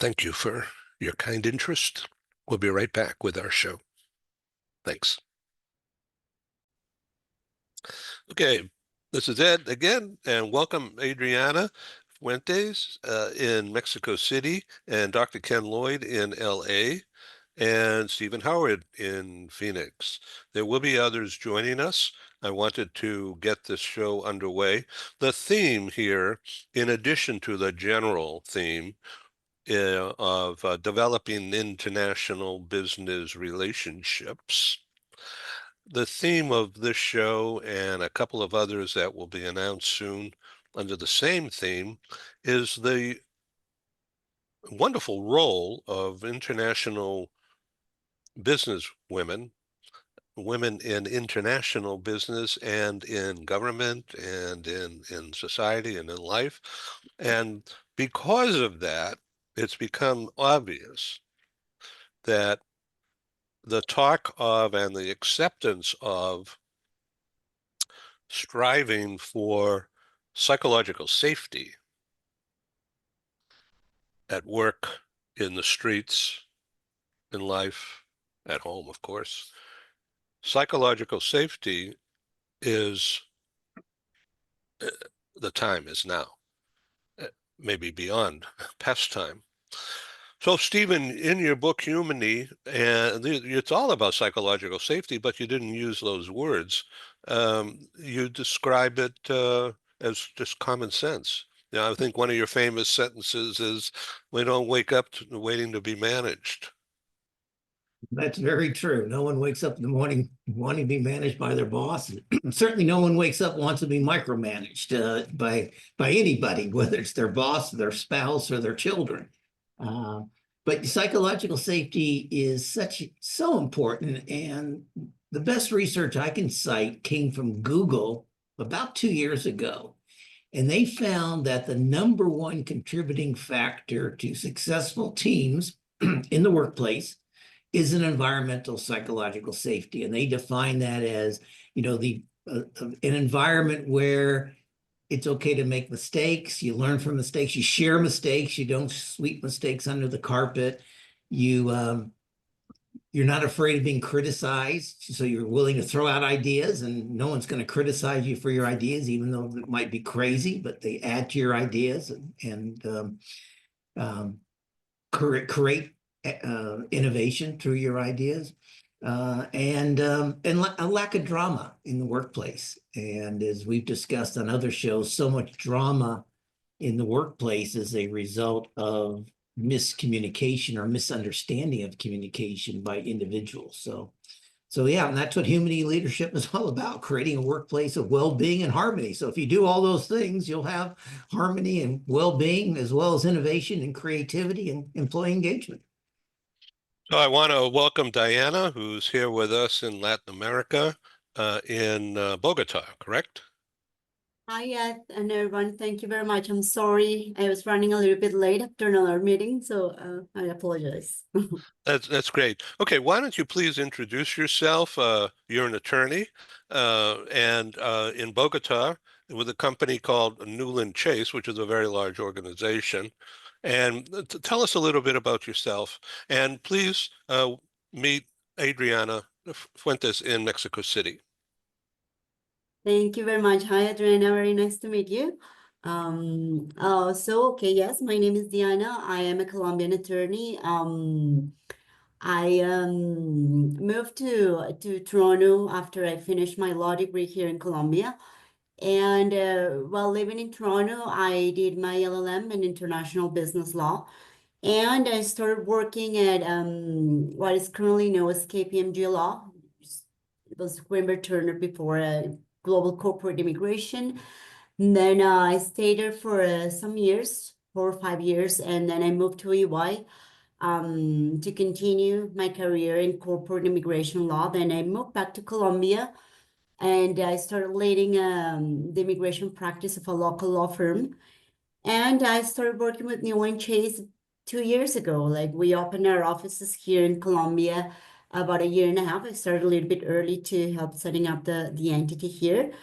Thank you for your kind interest. We'll be right back with our show. Thanks. Okay, this is Ed again, and welcome Adriana Fuentes in Mexico City, and Dr. Ken Lloyd in LA, and Stephen Howard in Phoenix. There will be others joining us. I wanted to get this show underway. The theme here, in addition to the general theme, of developing international business relationships. The theme of this show and a couple of others that will be announced soon under the same theme is the wonderful role of international business women, women in international business and in government and in society and in life. And because of that, it's become obvious that the talk of and the acceptance of striving for psychological safety at work, in the streets, in life, at home, of course. Psychological safety is, the time is now, maybe beyond past time. So, Stephen, in your book, Humany, and it's all about psychological safety, but you didn't use those words. You describe it as just common sense. I think one of your famous sentences is, "We don't wake up waiting to be managed." That's very true. No one wakes up in the morning wanting to be managed by their boss. Certainly no one wakes up wants to be micromanaged by anybody, whether it's their boss, their spouse, or their children. But psychological safety is so important. And the best research I can cite came from Google about 2 years ago. And they found that the #1 contributing factor to successful teams in the workplace is an environmental psychological safety. And they define that as, an environment where it's okay to make mistakes, you learn from mistakes, you share mistakes, you don't sweep mistakes under the carpet, you're not afraid of being criticized, so you're willing to throw out ideas, and no one's going to criticize you for your ideas, even though it might be crazy, but they add to your ideas and create innovation through your ideas, and a lack of drama in the workplace. And as we've discussed on other shows, so much drama in the workplace is a result of miscommunication or misunderstanding of communication by individuals. So yeah, and that's what human leadership is all about, creating a workplace of well-being and harmony. So if you do all those things, you'll have harmony and well-being, as well as innovation and creativity and employee engagement. So I want to welcome Diana, who's here with us in Latin America, in Bogota, correct? Hi, Ed, and everyone. Thank you very much. I'm sorry I was running a little bit late after another meeting, so I apologize. That's great. Okay, why don't you please introduce yourself? You're an attorney, and in Bogota with a company called Newland Chase, which is a very large organization. And tell us a little bit about yourself. And please meet Adriana Fuentes in Mexico City. Thank you very much. Hi, Adriana. Very nice to meet you. Okay, yes, my name is Diana. I am a Colombian attorney. I moved to Toronto after I finished my law degree here in Colombia. And while living in Toronto, I did my LLM in international business law. And I started working at what is currently known as KPMG Law. It was Greenberg Turner before Global Corporate Immigration. And then I stayed there for some years, 4 or 5 years, and then I moved to EY to continue my career in corporate immigration law. Then I moved back to Colombia, and I started leading the immigration practice of a local law firm. And I started working with Newland Chase 2 years ago. Like, we opened our offices here in Colombia about 1.5 years. I started a little bit early to help setting up the entity here.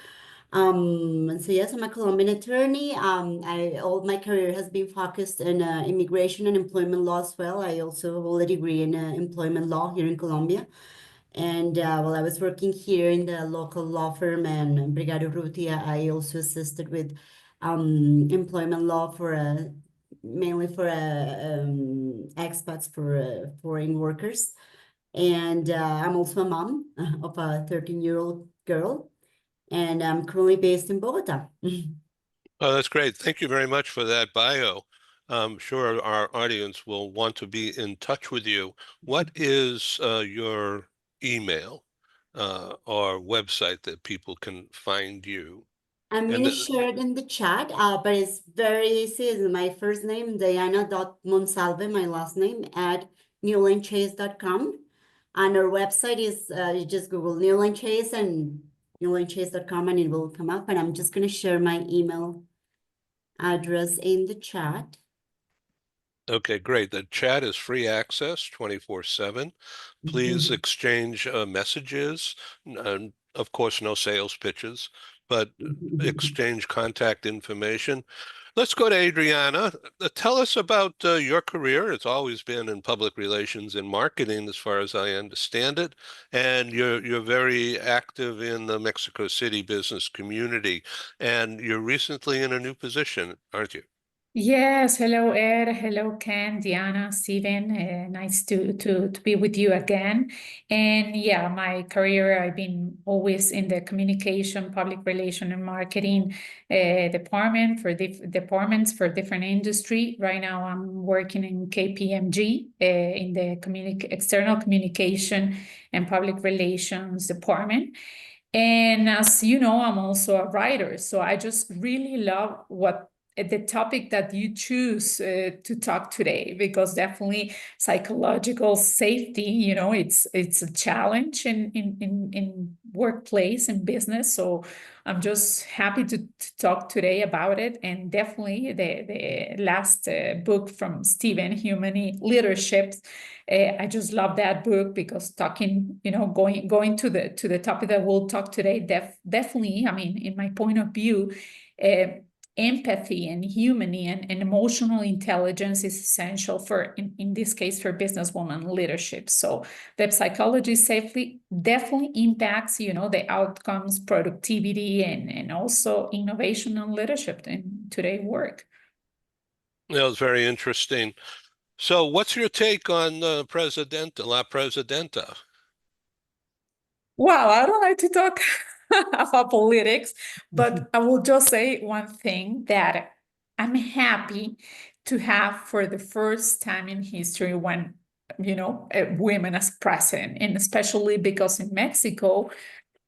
So yes, I'm a Colombian attorney. All my career has been focused in immigration and employment law as well. I also hold a degree in employment law here in Colombia. And while I was working here in the local law firm and Brigado Rutia, I also assisted with employment law for mainly for expats for foreign workers. And I'm also a mom of a 13-year-old girl, and I'm currently based in Bogota. Oh, that's great. Thank you very much for that bio. I'm sure our audience will want to be in touch with you. What is your email or website that people can find you? I'm And gonna share it in the chat, but it's very easy. It's my first name, Diana.Monsalve, my last name, at newlandchase.com. And our website is, you just Google Newland Chase and newlandchase.com and it will come up. And I'm just gonna share my email address in the chat. okay, great. The chat is free access 24/7. Please exchange messages. And of course, no sales pitches, but exchange contact information. Let's go to Adriana. Tell us about your career. It's always been in public relations and marketing, as far as I understand it. And you're very active in the Mexico City business community. And you're recently in a new position, aren't you? Yes, hello Ed, hello Ken, Diana, Steven. Nice to be with you again. And yeah, my career, I've been always in the communication, public relation, and marketing department for departments for different industry. Right now, I'm working in KPMG in the external communication and public relations department. And as you know, I'm also a writer. So I just really love what the topic that you choose to talk today, because definitely psychological safety, it's a challenge in workplace and business. So I'm just happy to talk today about it. And definitely the last book from Stephen, Human Leadership, I just love that book, because talking, going to the topic that we'll talk today, definitely, I mean, in my point of view, empathy and human and emotional intelligence is essential for, in this case, for businesswoman leadership. So the psychology safely definitely impacts, the outcomes, productivity, and also innovation and leadership in today's work. That was very interesting. So, what's your take on Presidenta, La Presidenta? Well, I don't like to talk about politics, but I will just say one thing, that I'm happy to have for the first time in history when, women as president, and especially because in Mexico,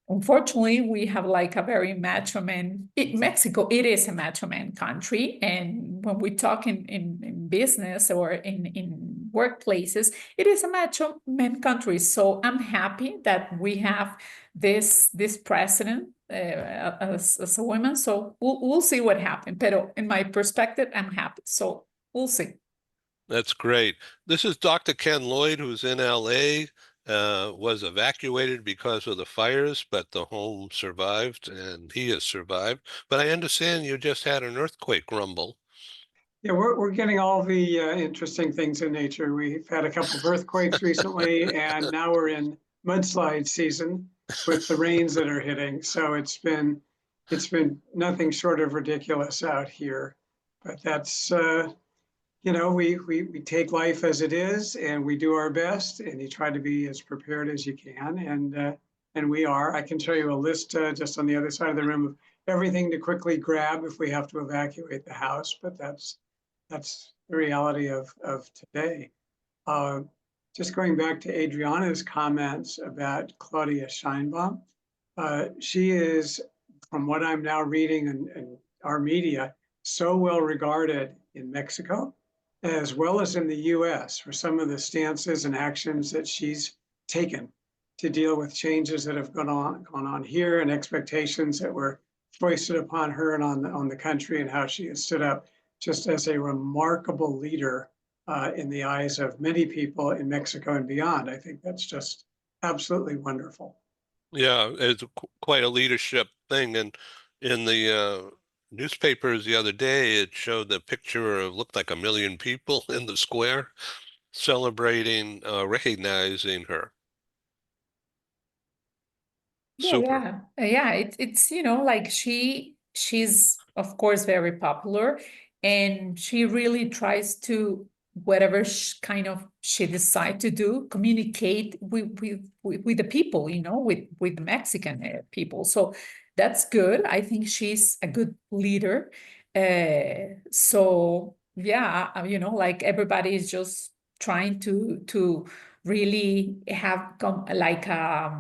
unfortunately, we have like a very macho man. Mexico, it is a macho man country. And when we talk in business or in workplaces, it is a macho man country. So I'm happy that we have this president as a woman. So we'll see what happens. But in my perspective, I'm happy. So we'll see. That's great. This is Dr. Ken Lloyd, who's in LA, was evacuated because of the fires, but the home survived and he has survived. But I understand you just had an earthquake rumble. Yeah, we're getting all the interesting things in nature. We've had a couple of earthquakes recently, and now we're in mudslide season with the rains that are hitting. So it's been nothing short of ridiculous out here. But that's we take life as it is, and we do our best, and you try to be as prepared as you can, and we are. I can show you a list just on the other side of the room of everything to quickly grab if we have to evacuate the house. But that's the reality of today. Uh, just going back to Adriana's comments about Claudia Scheinbaum, she is, from what I'm now reading in our media, so well regarded in Mexico, as well as in the US, for some of the stances and actions that she's taken to deal with changes that have gone on here, and expectations that were foisted upon her and on the country, and how she has stood up just as a remarkable leader in the eyes of many people in Mexico and beyond. I think that's just absolutely wonderful. Yeah, it's quite a leadership thing. And In the newspapers the other day, it showed the picture of looked like 1 million people in the square celebrating, recognizing her. Super. Yeah. It's like she's of course very popular, and she really tries to whatever kind of she decide to do, communicate with the people, with Mexican people. So that's good. I think she's a good leader. So yeah, like everybody is just trying to really have like uh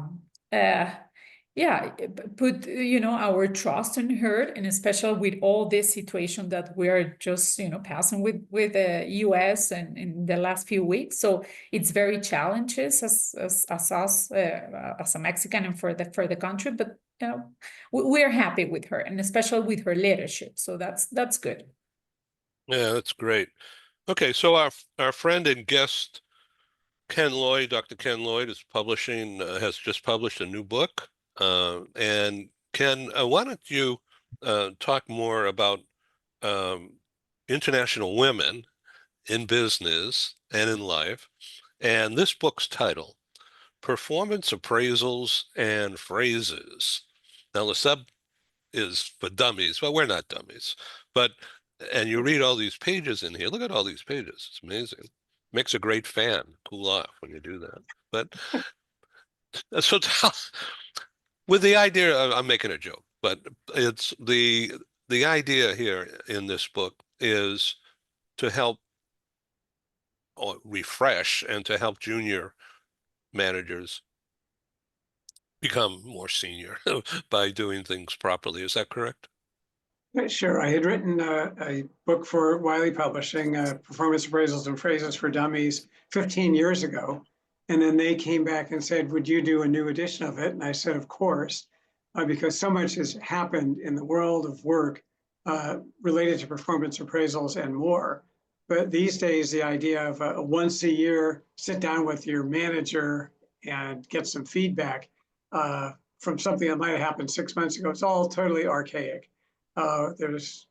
yeah, put our trust in her, and especially with all this situation that we're just passing with the US and in the last few weeks. So it's very challenges as us as a Mexican and for the country, but we're happy with her, and especially with her leadership. So that's good. Yeah, that's great. Okay, so our friend and guest Ken Lloyd, Dr. Ken Lloyd, has just published a new book. And Ken, why don't you talk more about um, international women in business and in life, and this book's title, Performance Appraisals and Phrases. Now, the sub is for dummies. Well, we're not dummies, but and you read all these pages in here. Look at all these pages. It's amazing. Makes a great fan cool off when you do that. But so with the idea, I'm making a joke, but it's the idea here in this book is to help or refresh and to help junior managers become more senior by doing things properly. Is that correct? Sure. I had written a book for Wiley Publishing, Performance Appraisals and Phrases for Dummies, 15 years ago. And then they came back and said, would you do a new edition of it? And I said, of course, because so much has happened in the world of work related to performance appraisals and more. But these days, the idea of a once a year sit down with your manager and get some feedback from something that might have happened 6 months ago, it's all totally archaic. There's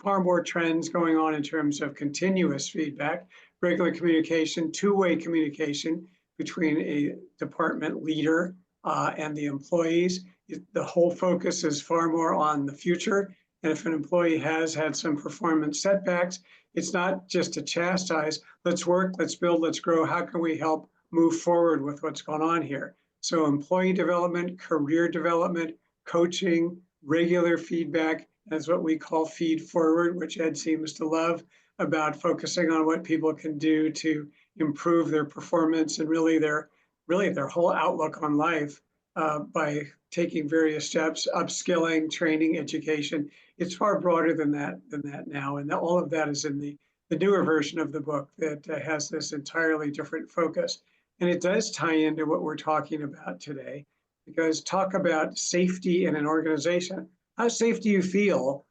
far more trends going on in terms of continuous feedback, regular communication, two-way communication between a department leader and the employees. The whole focus is far more on the future. And if an employee has had some performance setbacks, it's not just to chastise, let's work, let's build, let's grow. How can we help move forward with what's going on here? So employee development, career development, coaching, regular feedback, that's what we call feed forward, which Ed seems to love, about focusing on what people can do to improve their performance and really their whole outlook on life by taking various steps, upskilling, training, education. It's far broader than that now. And all of that is in the newer version of the book that has this entirely different focus. And it does tie into what we're talking about today, because talk about safety in an organization. How safe do you feel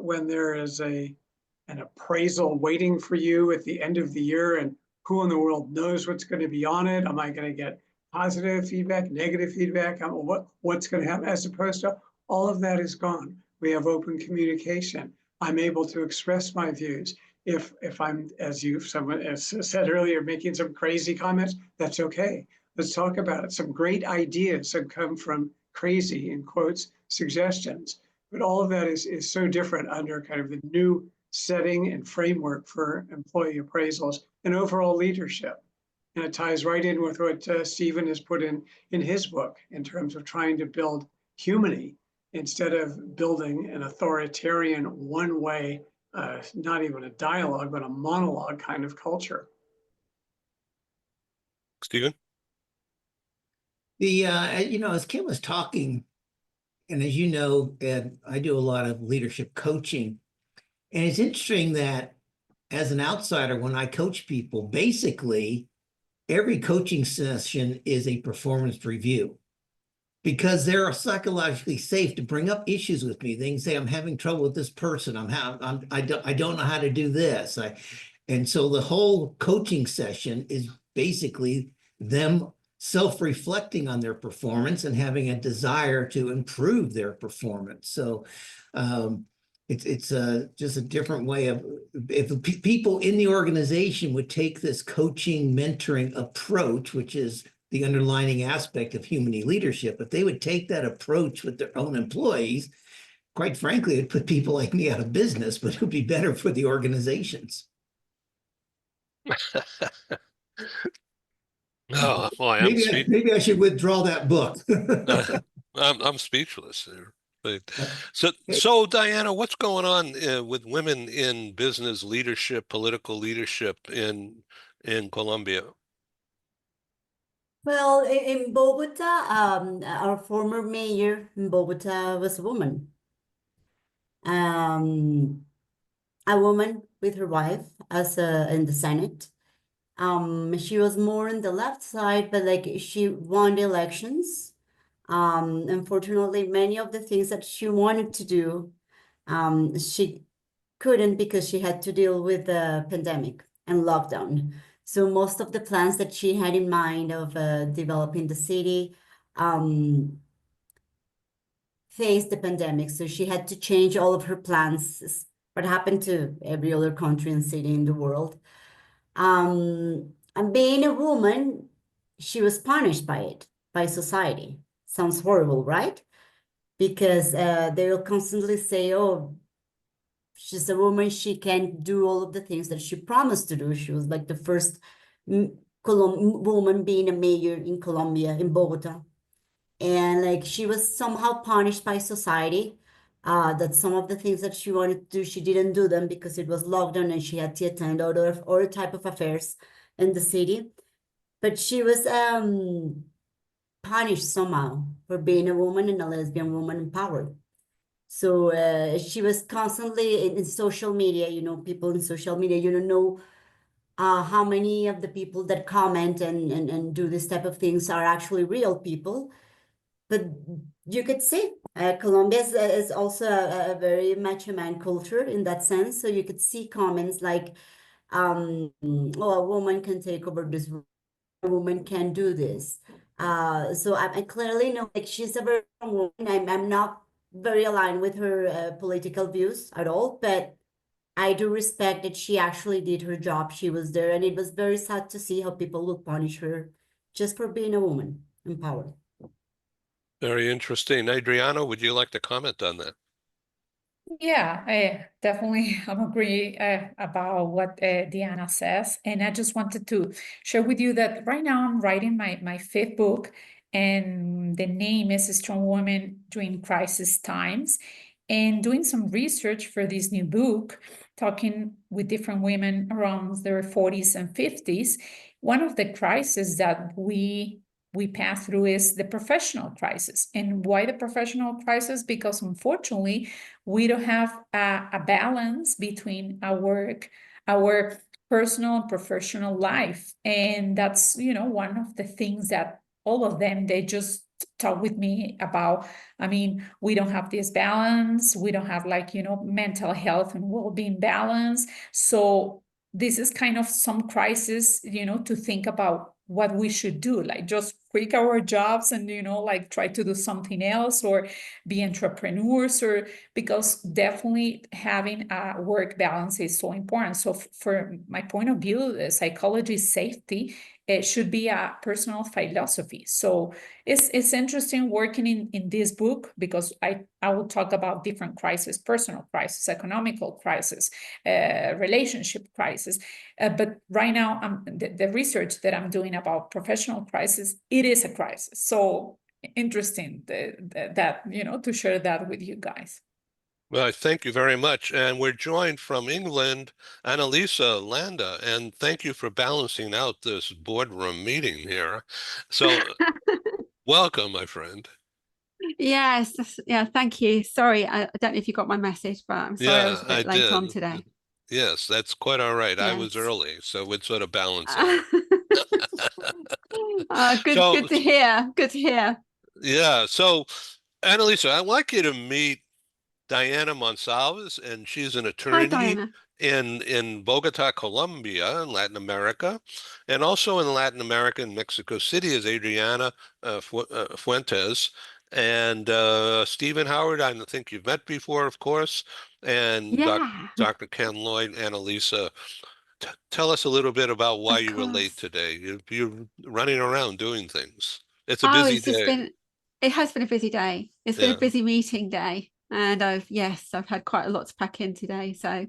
when there is an appraisal waiting for you at the end of the year, and who in the world knows what's going to be on it? Am I going to get positive feedback, negative feedback? What's going to happen? As opposed to all of that is gone. We have open communication. I'm able to express my views. If I'm, as someone has said earlier, making some crazy comments, that's okay. Let's talk about it. Some great ideas have come from crazy, in quotes, suggestions. But all of that is so different under kind of the new setting and framework for employee appraisals and overall leadership. And it ties right in with what Stephen has put in his book in terms of trying to build humanity instead of building an authoritarian one way, not even a dialogue, but a monologue kind of culture. Stephen? As Kim was talking, and as you know, Ed, I do a lot of leadership coaching. And it's interesting that as an outsider, when I coach people, basically every coaching session is a performance review because they're psychologically safe to bring up issues with me. They can say, I'm having trouble with this person. I don't know how to do this. And so the whole coaching session is basically them self-reflecting on their performance and having a desire to improve their performance. So it's just a different way of, if people in the organization would take this coaching, mentoring approach, which is the underlying aspect of human leadership, if they would take that approach with their own employees, quite frankly, it'd put people like me out of business, but it would be better for the organizations. Oh, boy, I'm Maybe I should withdraw that book. I'm speechless there. But so Diana, what's going on with women in business leadership, political leadership in Colombia? Well, in Bogota, our former mayor in Bogota was a woman. A woman with her wife as in the Senate. She was more on the left side, but like she won the elections. Unfortunately, many of the things that she wanted to do, she couldn't because she had to deal with the pandemic and lockdown. So most of the plans that she had in mind of developing the city faced the pandemic. So she had to change all of her plans, what happened to every other country and city in the world. And being a woman, she was punished by it, by society. Sounds horrible, right? Because they will constantly say, oh, she's a woman, she can't do all of the things that she promised to do. She was like the first woman being a mayor in Colombia, in Bogota. And like she was somehow punished by society, that some of the things that she wanted to do, she didn't do them because it was lockdown and she had to attend other type of affairs in the city. But she was punished somehow for being a woman and a lesbian woman in power. So she was constantly in social media, people in social media, know how many of the people that comment and do this type of things are actually real people. But you could see Colombia is also a very macho man culture in that sense. So you could see comments like, oh, a woman can take over this, a woman can do this. So I clearly know like she's a very strong woman. I'm not very aligned with her political views at all, but I do respect that she actually did her job. She was there, and it was very sad to see how people would punish her just for being a woman in power. Very interesting. Adriano, would you like to comment on that? Yeah, I definitely agree about what Diana says. And I just wanted to share with you that right now I'm writing my fifth book, and the name is Strong Women During Crisis Times. And doing some research for this new book, talking with different women around their 40s and 50s, one of the crises that we pass through is the professional crisis. And why the professional crisis? Because unfortunately, we don't have a balance between our work, our personal and professional life. And that's, one of the things that all of them, they just talk with me about. I mean, we don't have this balance. We don't have mental health and well-being balance. So this is kind of some crisis, to think about what we should do, like just quit our jobs and, try to do something else or be entrepreneurs, or because definitely having a work balance is so important. So for my point of view, psychology safety, it should be a personal philosophy. So it's interesting working in this book because I will talk about different crises: personal crisis, economical crisis, relationship crisis. But right now, the research that I'm doing about professional crisis, it is a crisis. So interesting that, to share that with you guys. Well, I thank you very much. And we're joined from England, Annalisa Landa, and thank you for balancing out this boardroom meeting here. So welcome, my friend. Yes, yeah, thank you. Sorry, I don't know if you got my message, but I'm sorry I was Yeah, a I bit late on did. today. Yes, that's quite all right. I was Yes. early, so it sort of balance out. Good So, to hear. Good to hear. yeah. So, Annalisa, I'd like you to meet Diana Monsalves, and she's an Hi, attorney Diana. in Bogota, Colombia, in Latin America, and also in Latin America in Mexico City is Adriana Fuentes. And Stephen Howard, I think you've met before, of course, and Yeah, Dr. Ken Lloyd, Annalisa. Tell us a little bit about why of you were late course. today. You're running around doing things. It's a Oh, busy it's just day. been, it has been a busy day. It's been a Yeah. busy meeting day. And I've had quite a lot to pack in today. So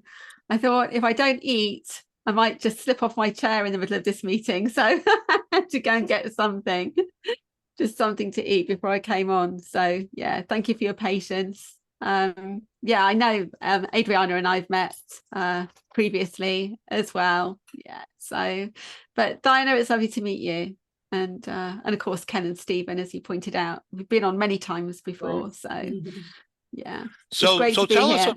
I thought if I don't eat, I might just slip off my chair in the middle of this meeting. So I had to go and get something, just something to eat before I came on. So yeah, thank you for your patience. Yeah, I know Adriana and I've met previously as well. Yeah, so but Diana, it's lovely to meet you. And of course Ken and Stephen, as you pointed out, we've been on many times before. So yeah, it's So great so to be tell us here.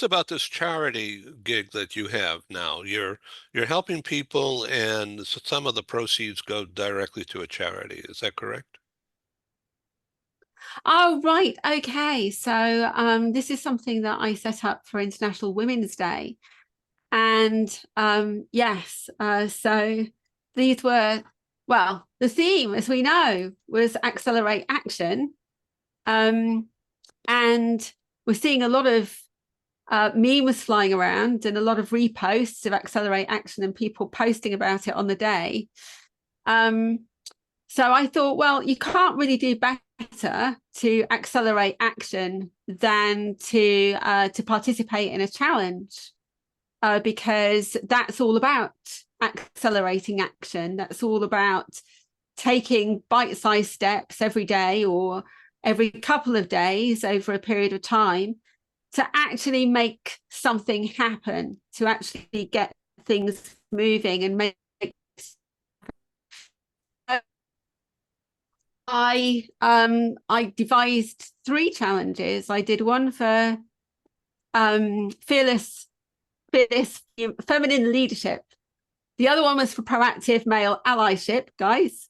about this charity gig that you have now. You're helping people, and some of the proceeds go directly to a charity. Is that correct? Oh, right. Okay. So this is something that I set up for International Women's Day. And yes, so these were, well, the theme, as we know, was accelerate action. And we're seeing a lot of memes flying around and a lot of reposts of accelerate action and people posting about it on the day. So I thought, well, you can't really do better to accelerate action than to participate in a challenge, because that's all about accelerating action. That's all about taking bite-sized steps every day or every couple of days over a period of time to actually make something happen, to actually get things moving and make. I devised 3 challenges. I did one for fearless feminine leadership. The other one was for proactive male allyship, guys.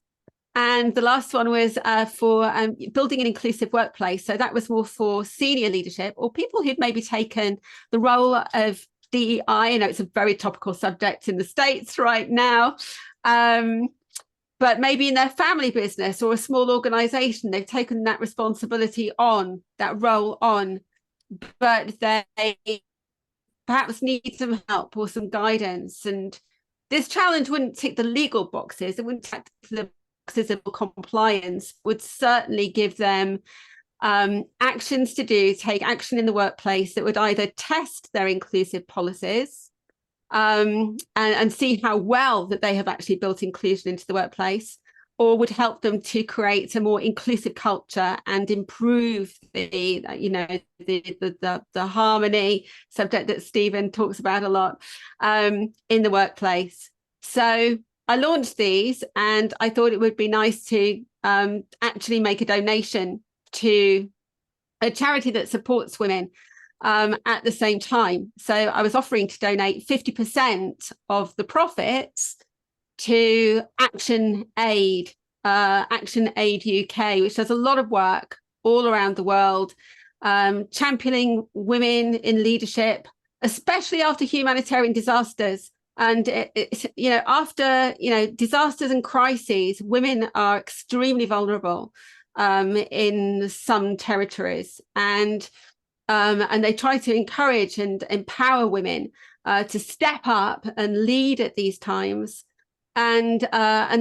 And the last one was for building an inclusive workplace. So that was more for senior leadership or people who'd maybe taken the role of DEI. I know it's a very topical subject in the States right now. But maybe in their family business or a small organization, they've taken that responsibility on, that role on, but they perhaps need some help or some guidance. And this challenge wouldn't tick the legal boxes. It wouldn't tick the boxes of compliance, would certainly give them actions to do, take action in the workplace that would either test their inclusive policies and see how well that they have actually built inclusion into the workplace, or would help them to create a more inclusive culture and improve the harmony subject that Stephen talks about a lot in the workplace. So I launched these, and I thought it would be nice to actually make a donation to a charity that supports women at the same time. So I was offering to donate 50% of the profits to Action Aid UK, which does a lot of work all around the world, championing women in leadership, especially after humanitarian disasters. And after disasters and crises, women are extremely vulnerable in some territories, and they try to encourage and empower women to step up and lead at these times. And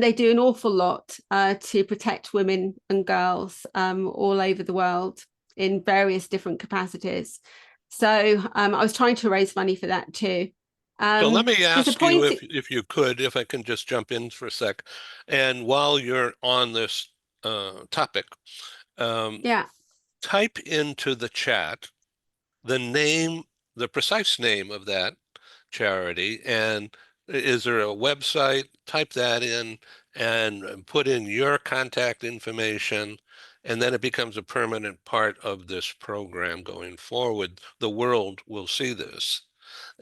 they do an awful lot to protect women and girls all over the world in various different capacities. So I was trying to raise money for that too. So let me ask you, Disappointed. if you could, if I can just jump in for a sec. And while you're on this topic, Yeah. type into the chat the precise name of that charity, and is there a website? Type that in and put in your contact information, and then it becomes a permanent part of this program going forward. The world will see this.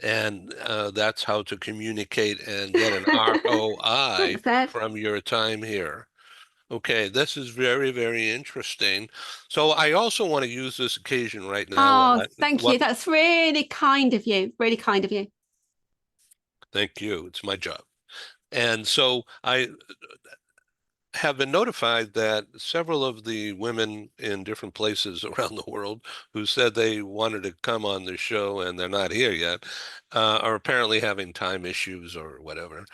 And that's how to communicate and get an ROI Thanks, Ed. from your time here. Okay, this is very, very interesting. So I also want to use this occasion right now. Oh, thank you. That's really kind of you. Really kind of you. Thank you. It's my job. And so I have been notified that several of the women in different places around the world who said they wanted to come on the show and they're not here yet, are apparently having time issues or whatever.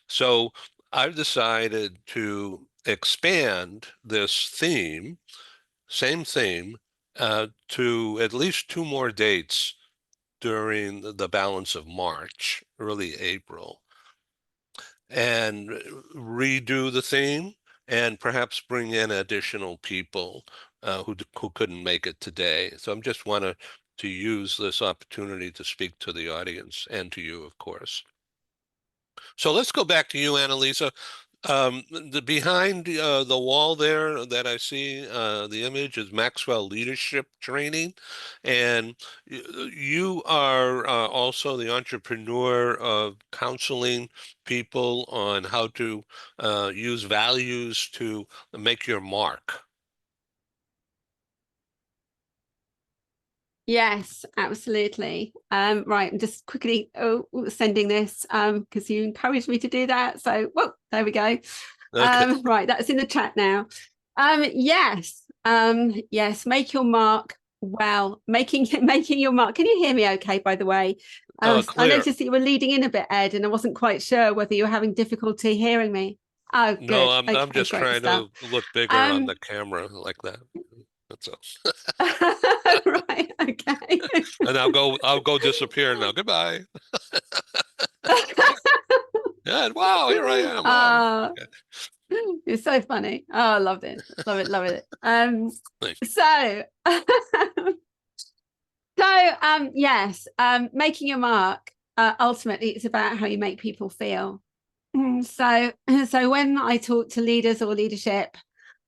So I've decided to expand this theme, same theme, to at least 2 more dates during the balance of March, early April, and redo the theme and perhaps bring in additional people who couldn't make it today. So I'm just want to use this opportunity to speak to the audience and to you, of course. So let's go back to you, Annalisa. The behind the wall there that I see, the image is Maxwell Leadership Training, and you are also the entrepreneur of counseling people on how to use values to make your mark. Yes, absolutely. Right, I'm just quickly sending this because you encouraged me to do that. So, whoa, there we go. Okay. Right, that's in the chat now. Yes, yes, make your mark. Well, making your mark. Can you hear me okay, by the way? I Clear. noticed that you were leading in a bit, Ed, and I wasn't quite sure whether you were having difficulty hearing me. Oh, No, good. I'm Okay, just great trying stuff. to look bigger on the camera like that. That's all. Right, okay. And I'll go disappear now. Goodbye. Yeah, wow, here I am. Wow. Okay. It's so funny. Oh, I loved it. Love it, love it. Thanks. So yes, making your mark, ultimately it's about how you make people feel. So when I talk to leaders or leadership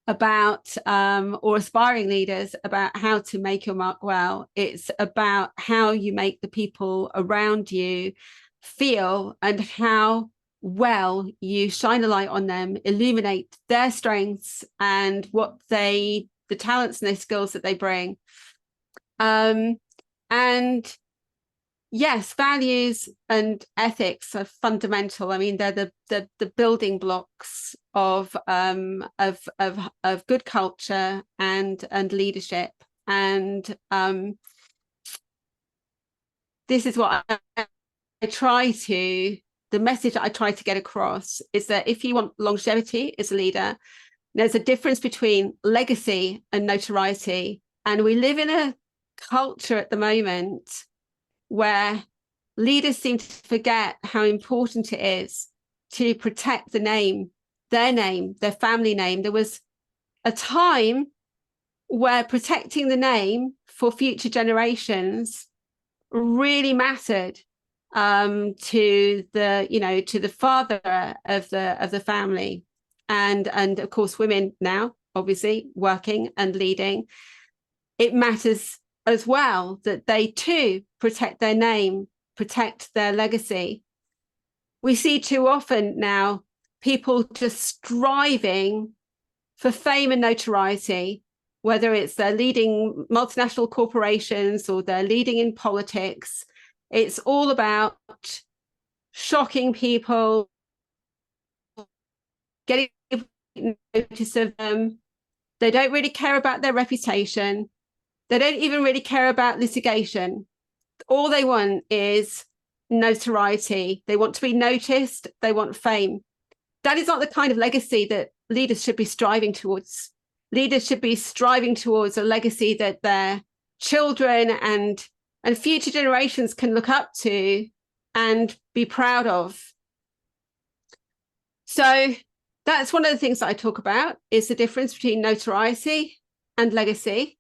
about or aspiring leaders about how to make your mark well, it's about how you make the people around you feel and how well you shine a light on them, illuminate their strengths and the talents and the skills that they bring. And yes, values and ethics are fundamental. I mean, they're the building blocks of good culture and leadership. And this is what I try to. The message that I try to get across is that if you want longevity as a leader, there's a difference between legacy and notoriety. And we live in a culture at the moment where leaders seem to forget how important it is to protect the name, their family name. There was a time where protecting the name for future generations really mattered to the father of the family, and of course women now obviously working and leading. It matters as well that they too protect their name, protect their legacy. We see too often now people just striving for fame and notoriety, whether it's they're leading multinational corporations or they're leading in politics. It's all about shocking people, getting notice of them. They don't really care about their reputation. They don't even really care about litigation. All they want is notoriety. They want to be noticed. They want fame. That is not the kind of legacy that leaders should be striving towards. Leaders should be striving towards a legacy that their children and future generations can look up to and be proud of. So that's one of the things that I talk about, is the difference between notoriety and legacy,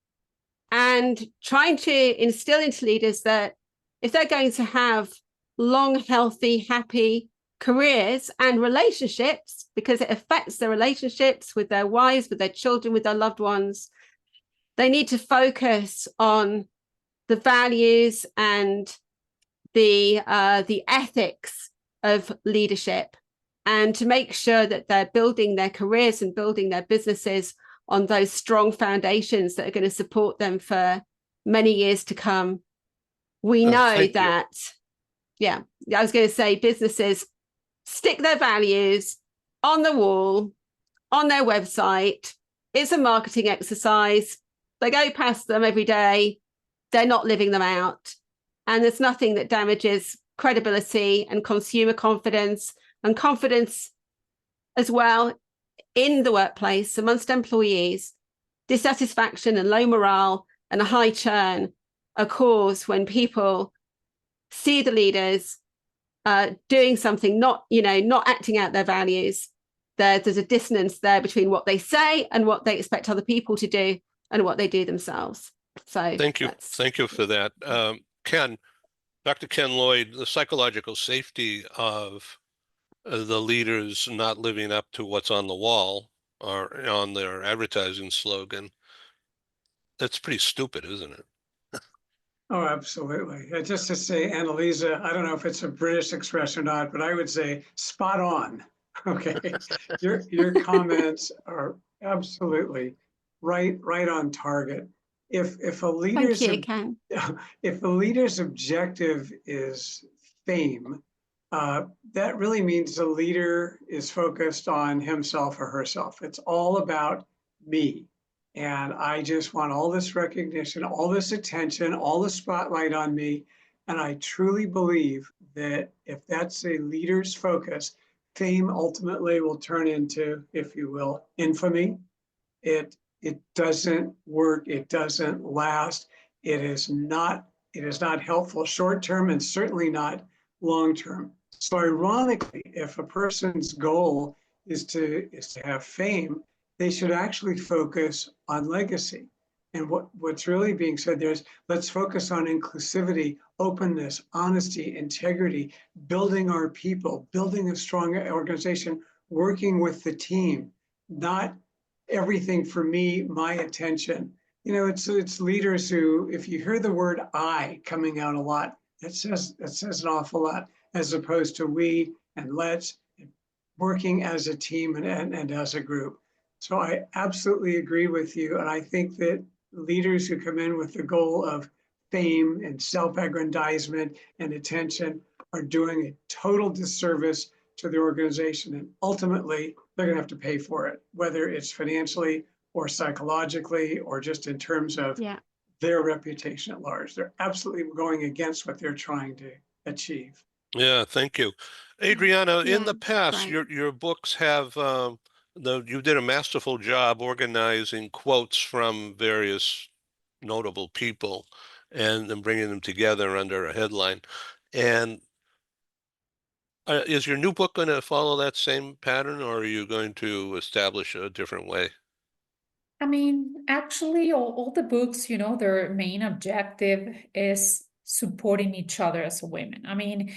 and trying to instill into leaders that if they're going to have long, healthy, happy careers and relationships, because it affects their relationships with their wives, with their children, with their loved ones, they need to focus on the values and the ethics of leadership. and to make sure that they're building their careers and building their businesses on those strong foundations that are going to support them for many years to come. We know that, yeah, I was going to say businesses stick their values on the wall, on their website. It's a marketing exercise. They go past them every day. They're not living them out. And there's nothing that damages credibility and consumer confidence and confidence as well in the workplace amongst employees. Dissatisfaction and low morale and a high churn are caused when people see the leaders doing something, not acting out their values. There's a dissonance there between what they say and what they expect other people to do and what they do themselves. So thank you for that. Dr. Ken Lloyd, the psychological safety of the leaders not living up to what's on the wall or on their advertising slogan, that's pretty stupid, isn't it? Oh, absolutely. Just to say, Annalisa, I don't know if it's a British expression or not, but I would say spot on. Okay. Your comments are absolutely right on target. If a leader's if a leader's objective is fame, that really means the leader is focused on himself or herself. It's all about me. And I just want all this recognition, all this attention, all the spotlight on me. And I truly believe that if that's a leader's focus, fame ultimately will turn into, if you will, infamy. It doesn't work. It doesn't last. It is not helpful short term and certainly not long term. So ironically, if a person's goal is to have fame, they should actually focus on legacy. And what's really being said there is, let's focus on inclusivity, openness, honesty, integrity, building our people, building a strong organization, working with the team, not everything for me, my attention. It's leaders who, if you hear the word I coming out a lot, that says an awful lot, as opposed to we and let's, working as a team and as a group. So I absolutely agree with you. And I think that leaders who come in with the goal of fame and self-aggrandizement and attention are doing a total disservice to the organization. And ultimately, they're going to have to pay for it, whether it's financially or psychologically or just in terms of their reputation at large. They're absolutely going against what they're trying to achieve. Yeah, thank you. Adriana, in the past, your books have you did a masterful job organizing quotes from various notable people and then bringing them together under a headline. And is your new book going to follow that same pattern, or are you going to establish a different way? I mean, actually, all the books, their main objective is supporting each other as women. I mean,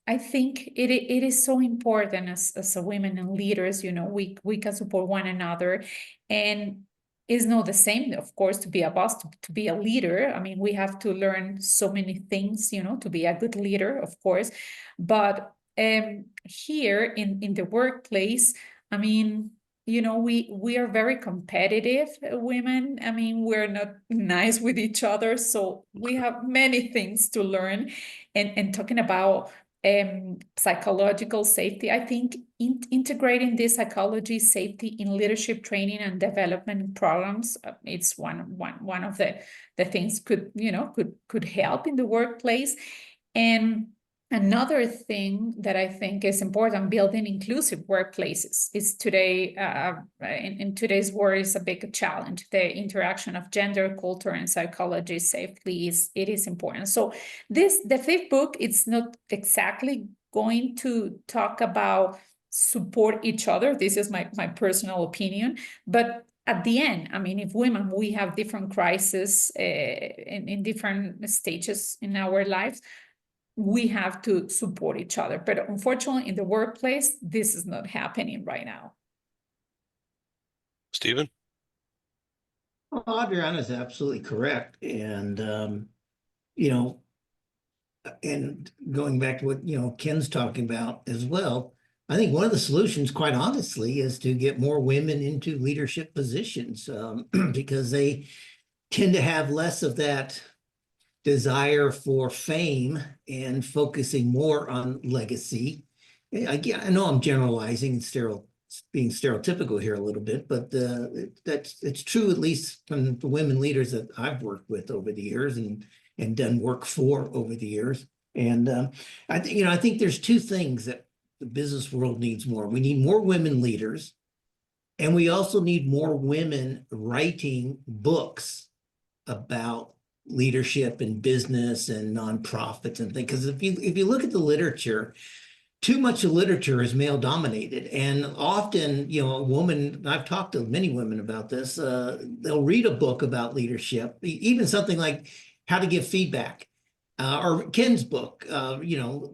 I think it is so important as a women and leaders, we can support one another. And it's not the same, of course, to be a boss, to be a leader. I mean, we have to learn so many things, to be a good leader, of course. But here in the workplace, I mean, we are very competitive women. I mean, we're not nice with each other. So we have many things to learn. And talking about psychological safety, I think integrating this psychology safety in leadership training and development programs, it's one of the things could help in the workplace. And another thing that I think is important, building inclusive workplaces, is today, in today's world, is a big challenge. The interaction of gender, culture, and psychology safely is important. So the fifth book, it's not exactly going to talk about support each other. This is my personal opinion, but at the end, I mean, if women, we have different crises in different stages in our lives, we have to support each other. But unfortunately, in the workplace, this is not happening right now. Stephen? Well, Adriana is absolutely correct. And, and going back to what, Ken's talking about as well, I think one of the solutions, quite honestly, is to get more women into leadership positions, because they tend to have less of that desire for fame and focusing more on legacy. I know I'm generalizing and being stereotypical here a little bit, but it's true, at least from the women leaders that I've worked with over the years and done work for over the years. And I think there's two things that the business world needs more. We need more women leaders, and we also need more women writing books about leadership and business and nonprofits and things. Because if you look at the literature, too much of literature is male dominated, and often, a woman, I've talked to many women about this, they'll read a book about leadership, even something like How to Give Feedback, or Ken's book,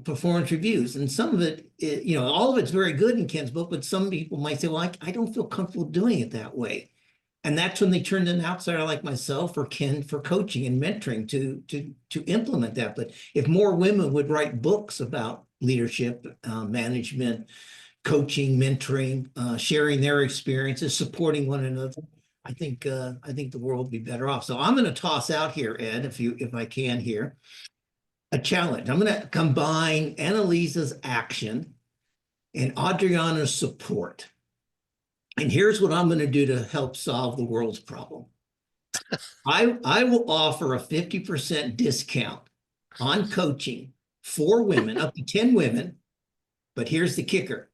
performance reviews. And some of it, all of it's very good in Ken's book, but some people might say, well, I don't feel comfortable doing it that way. And that's when they turn to an outsider like myself or Ken for coaching and mentoring to implement that. But if more women would write books about leadership, management, coaching, mentoring, sharing their experiences, supporting one another, I think the world would be better off. So I'm going to toss out here, Ed, if I can here, a challenge. I'm going to combine Annalisa's action and Adriana's support. And here's what I'm going to do to help solve the world's problem. I will offer a 50% discount on coaching for women, up to 10 women. But here's the kicker.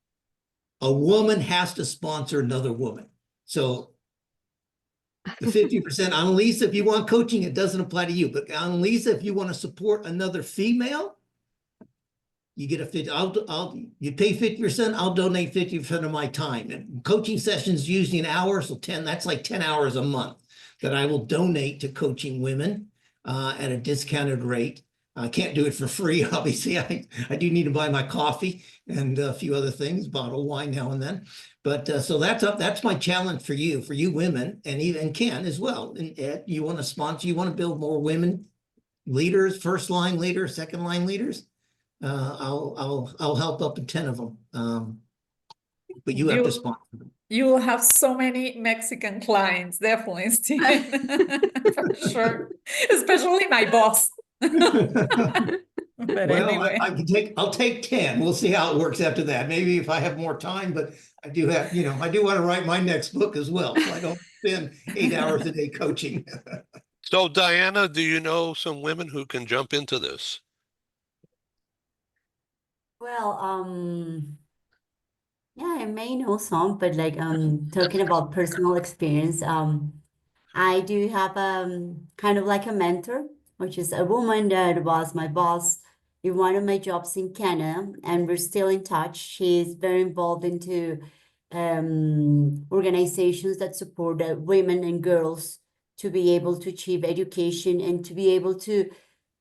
A woman has to sponsor another woman. So the 50%, Annalisa, if you want coaching, it doesn't apply to you. But Annalisa, if you want to support another female, you get a 50, you pay 50%, I'll donate 50% of my time. And coaching sessions usually an hour, so that's like 10 hours a month that I will donate to coaching women at a discounted rate. I can't do it for free, obviously. I do need to buy my coffee and a few other things, bottle of wine now and then. But so that's my challenge for you women, and even Ken as well. And Ed, you want to sponsor, you want to build more women leaders, first line leaders, second line leaders. I'll help up to 10 of them. But you have to sponsor them. You will have so many Mexican clients, definitely, Stephen, for sure. Especially my boss. But Well, anyway. I'll take 10. We'll see how it works after that. Maybe if I have more time, but I do want to write my next book as well. So I don't spend 8 hours a day coaching. So Diana, do you know some women who can jump into this? Well, yeah, I may know some, but like talking about personal experience, I do have kind of like a mentor, which is a woman that was my boss in one of my jobs in Canada, and we're still in touch. She's very involved into organizations that support women and girls to be able to achieve education and to be able to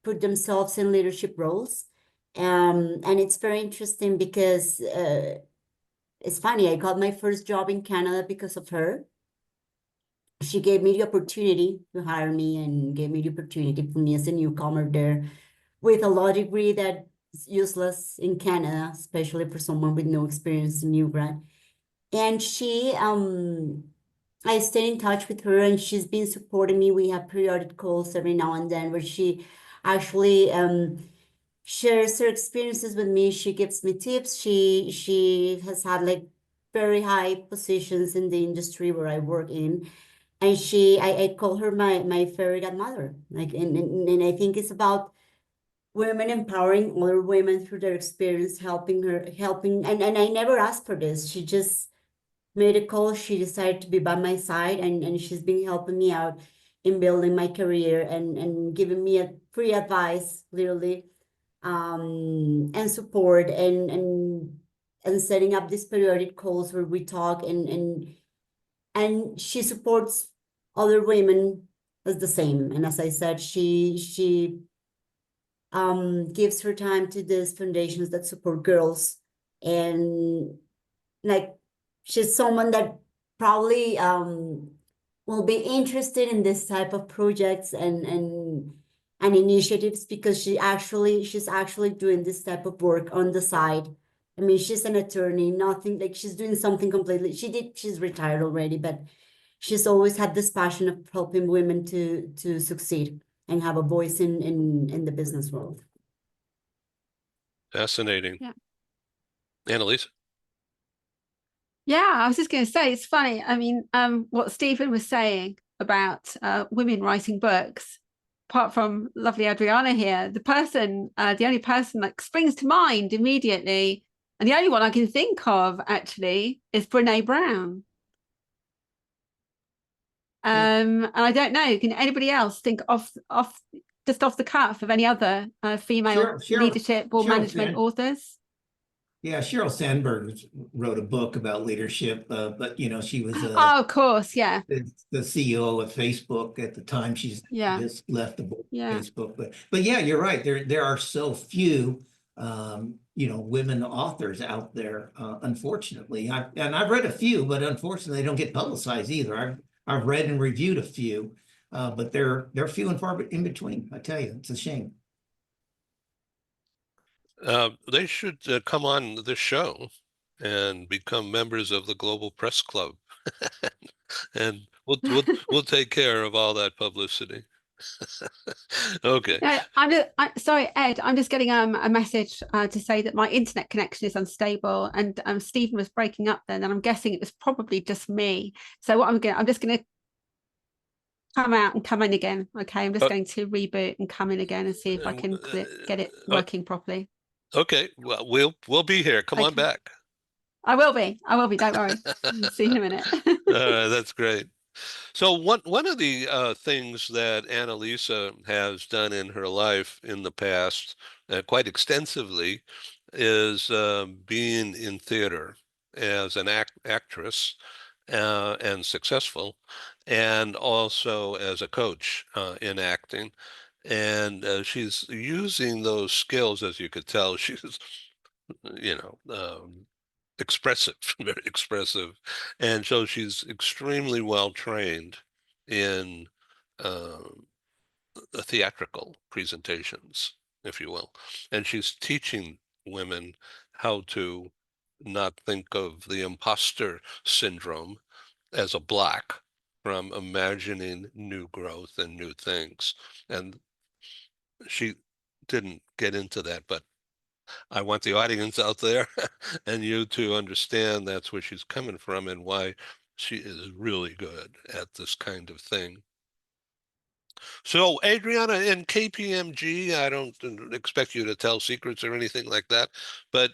put themselves in leadership roles. And it's very interesting because it's funny, I got my first job in Canada because of her. She gave me the opportunity to hire me and gave me the opportunity for me as a newcomer there with a law degree that's useless in Canada, especially for someone with no experience, a new grad. And I stay in touch with her, and she's been supporting me. We have periodic calls every now and then where she actually shares her experiences with me. She gives me tips. She has had like very high positions in the industry where I work in. And I call her my fairy godmother. Like, and I think it's about women empowering other women through their experience, helping, and I never asked for this. She just made a call. She decided to be by my side, and she's been helping me out in building my career and giving me a free advice, literally, and support and setting up these periodic calls where we talk and she supports other women as the same. And as I said, she gives her time to these foundations that support girls. And like, she's someone that probably will be interested in this type of projects and and initiatives, because she's actually doing this type of work on the side. I mean, she's an attorney, nothing like she's doing something completely. She's retired already, but she's always had this passion of helping women to succeed and have a voice in the business world. Fascinating. Yeah. Annalise? Yeah, I was just going to say, it's funny. I mean, what Stephen was saying about women writing books, apart from lovely Adriana here, the only person that springs to mind immediately, and the only one I can think of actually, is Brene Brown. And I don't know, can anybody else think just off the cuff of any other female leadership or management authors? Yeah, Sheryl Sandberg wrote a book about leadership, but she was Oh, of course, yeah. the CEO of Facebook at the time. She's just left the Yeah. Facebook, but yeah, you're right. There are so few women authors out there, unfortunately. I've read a few, but unfortunately, they don't get publicized either. I've read and reviewed a few, but they're few and far in between. I tell you, it's a shame. They should come on this show and become members of the Global Press Club, and we'll take care of all that publicity. Okay. No, sorry, Ed. I'm just getting a message to say that my internet connection is unstable, and Stephen was breaking up then, and I'm guessing it was probably just me. So what I'm just going to come out and come in again. Okay, I'm just going to reboot and come in again and see if I can get it working properly. Okay, well, we'll be here. Come on back. I will be. Don't worry. See you in a minute. That's great. So one of the things that Annalisa has done in her life in the past, quite extensively, is being in theater as an actress and successful, and also as a coach in acting. And she's using those skills, as you could tell. She's, expressive, very expressive. And so she's extremely well trained in the theatrical presentations, if you will. And she's teaching women how to not think of the imposter syndrome as a block from imagining new growth and new things. And she didn't get into that, but I want the audience out there and you to understand that's where she's coming from and why she is really good at this kind of thing. So, Adriana, in KPMG, I don't expect you to tell secrets or anything like that, but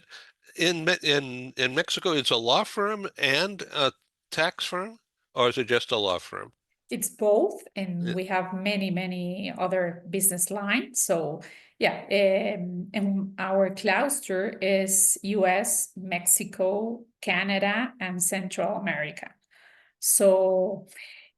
in Mexico, it's a law firm and a tax firm, or is it just a law firm? It's both, and we have many other business lines. So yeah, and our cluster is US, Mexico, Canada, and Central America. So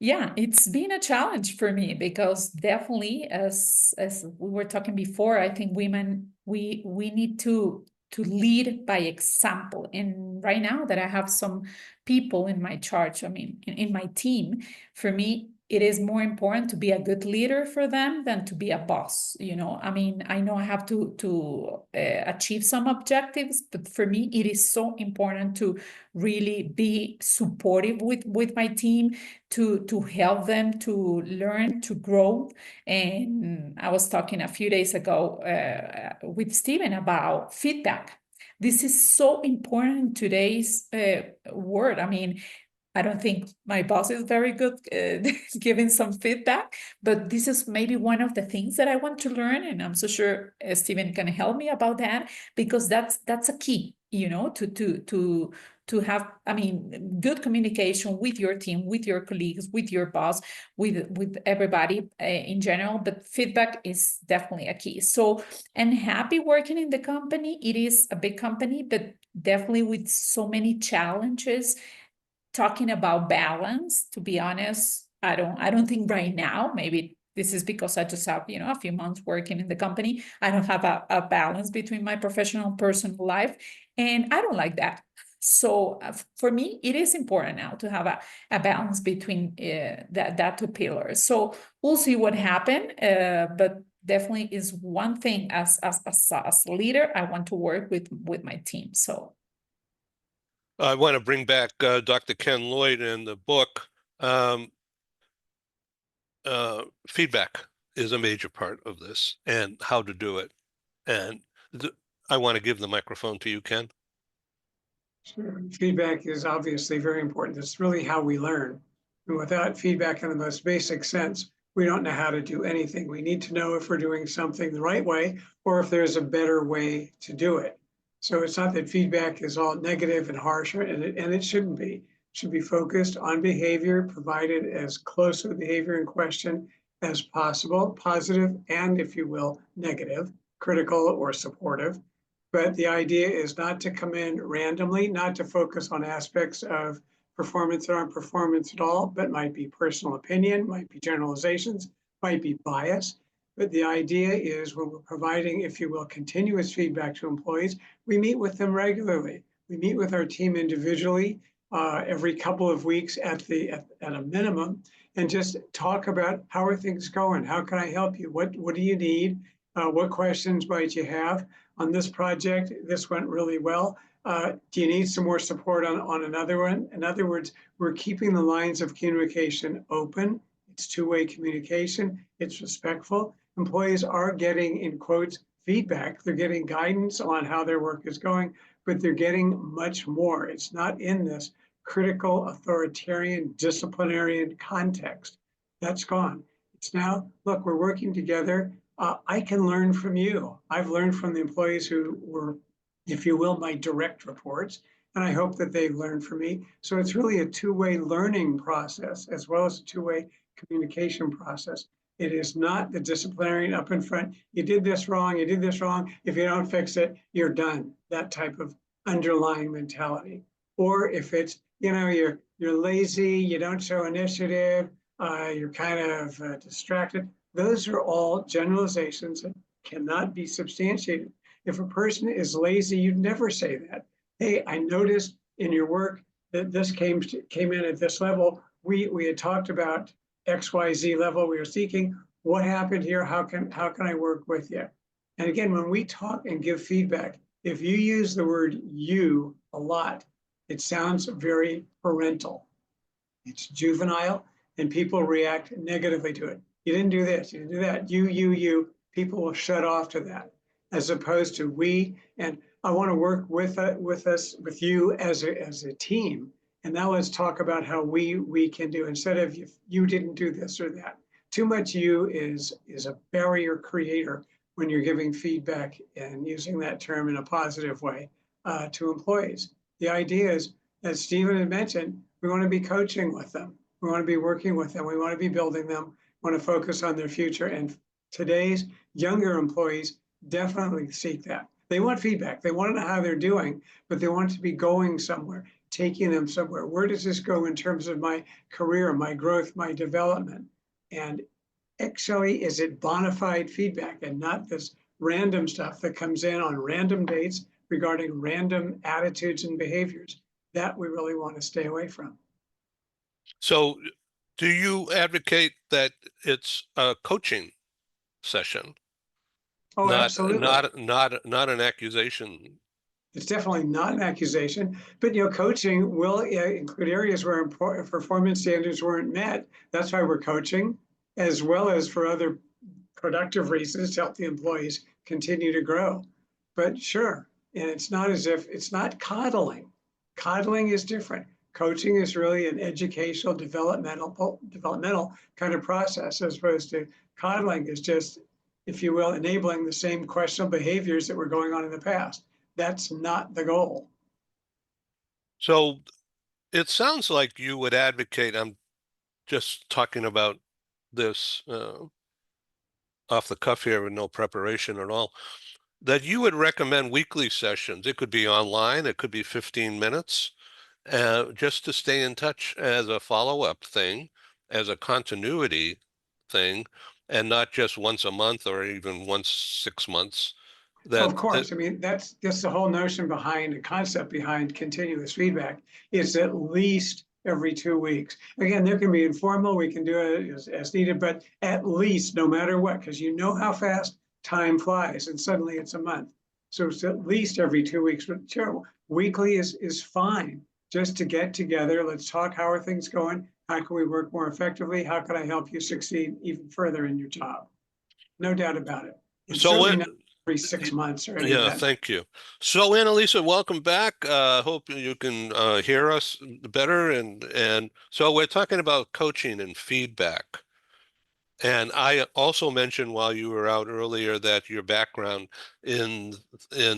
yeah, it's been a challenge for me because definitely, as we were talking before, I think women, we need to lead by example. And right now that I have some people in my charge, I mean, in my team, for me, it is more important to be a good leader for them than to be a boss. I mean, I know I have to achieve some objectives, but for me, it is so important to really be supportive with my team, to help them to learn, to grow. And I was talking a few days ago with Stephen about feedback. This is so important in today's world. I mean, I don't think my boss is very good giving some feedback, but this is maybe one of the things that I want to learn, and I'm so sure Stephen can help me about that, because that's a key, to have, I mean, good communication with your team, with your colleagues, with your boss, with everybody in general. But feedback is definitely a key. So, and happy working in the company. It is a big company, but definitely with so many challenges. Talking about balance, to be honest, I don't think right now, maybe this is because I just have, a few months working in the company. I don't have a balance between my professional and personal life, and I don't like that. So for me, it is important now to have a balance between that two pillars. So we'll see what happens, but definitely is one thing as a leader I want to work with my team. So I want to bring back Dr. Ken Lloyd in the book. Feedback is a major part of this and how to do it. And I want to give the microphone to you, Ken. Sure. Feedback is obviously very important. It's really how we learn. And without feedback in the most basic sense, we don't know how to do anything. We need to know if we're doing something the right way or if there's a better way to do it. So it's not that feedback is all negative and harsh, and it shouldn't be. It should be focused on behavior, provided as close to the behavior in question as possible, positive and, if you will, negative, critical or supportive. But the idea is not to come in randomly, not to focus on aspects of performance that aren't performance at all, but might be personal opinion, might be generalizations, might be bias. But the idea is when we're providing, if you will, continuous feedback to employees, we meet with them regularly. We meet with our team individually every couple of weeks at a minimum, and just talk about how are things going? How can I help you? What do you need? What questions might you have? On this project, this went really well. Do you need some more support on another one? In other words, we're keeping the lines of communication open. It's two-way communication. It's respectful. Employees are getting, in quotes, feedback. They're getting guidance on how their work is going, but they're getting much more. It's not in this critical, authoritarian, disciplinarian context. That's gone. It's now, look, we're working together. I can learn from you. I've learned from the employees who were, if you will, my direct reports, and I hope that they've learned from me. So it's really a two-way learning process as well as a two-way communication process. It is not the disciplinarian up in front. You did this wrong. You did this wrong. If you don't fix it, you're done. That type of underlying mentality. Or if it's, you're lazy, you don't show initiative, you're kind of distracted. Those are all generalizations that cannot be substantiated. If a person is lazy, you'd never say that. Hey, I noticed in your work that this came in at this level. We had talked about XYZ level we were seeking. What happened here? How can I work with you? And again, when we talk and give feedback, if you use the word you a lot, it sounds very parental. It's juvenile, and people react negatively to it. You didn't do this, you didn't do that, you, people will shut off to that, as opposed to we, and I want to work with you as a team. And now let's talk about how we can do, instead of you didn't do this or that. Too much you is a barrier creator when you're giving feedback and using that term in a positive way to employees. The idea is, as Stephen had mentioned, we want to be coaching with them. We want to be working with them. We want to be building them. We want to focus on their future. And today's younger employees definitely seek that. They want feedback. They want to know how they're doing, but they want to be going somewhere, taking them somewhere. Where does this go in terms of my career, my growth, my development? And actually, is it bona fide feedback and not this random stuff that comes in on random dates regarding random attitudes and behaviors? That we really want to stay away from. So do you advocate that it's a coaching session? Oh, absolutely. Not an accusation. It's definitely not an accusation, but coaching will include areas where performance standards weren't met. That's why we're coaching, as well as for other productive reasons to help the employees continue to grow. But sure, and it's not as if it's not coddling. Coddling is different. Coaching is really an educational, developmental kind of process, as opposed to coddling is just, if you will, enabling the same questionable behaviors that were going on in the past. That's not the goal. So it sounds like you would advocate, I'm just talking about this off the cuff here with no preparation at all, that you would recommend weekly sessions. It could be online, it could be 15 minutes, just to stay in touch as a follow-up thing, as a continuity thing, and not just once a month or even once 6 months. Of course, I mean, that's the whole notion behind the concept behind continuous feedback is at least every 2 weeks. Again, there can be informal, we can do it as needed, but at least no matter what, because you know how fast time flies and suddenly it's a month. So it's at least every 2 weeks, but sure, weekly is fine. Just to get together, let's talk, how are things going? How can we work more effectively? How can I help you succeed even further in your job? No doubt about it. And So certainly when, not every 6 months or any of yeah, that. thank you. So Annalisa, welcome back. Hope you can hear us better. And so we're talking about coaching and feedback. And I also mentioned while you were out earlier that your background in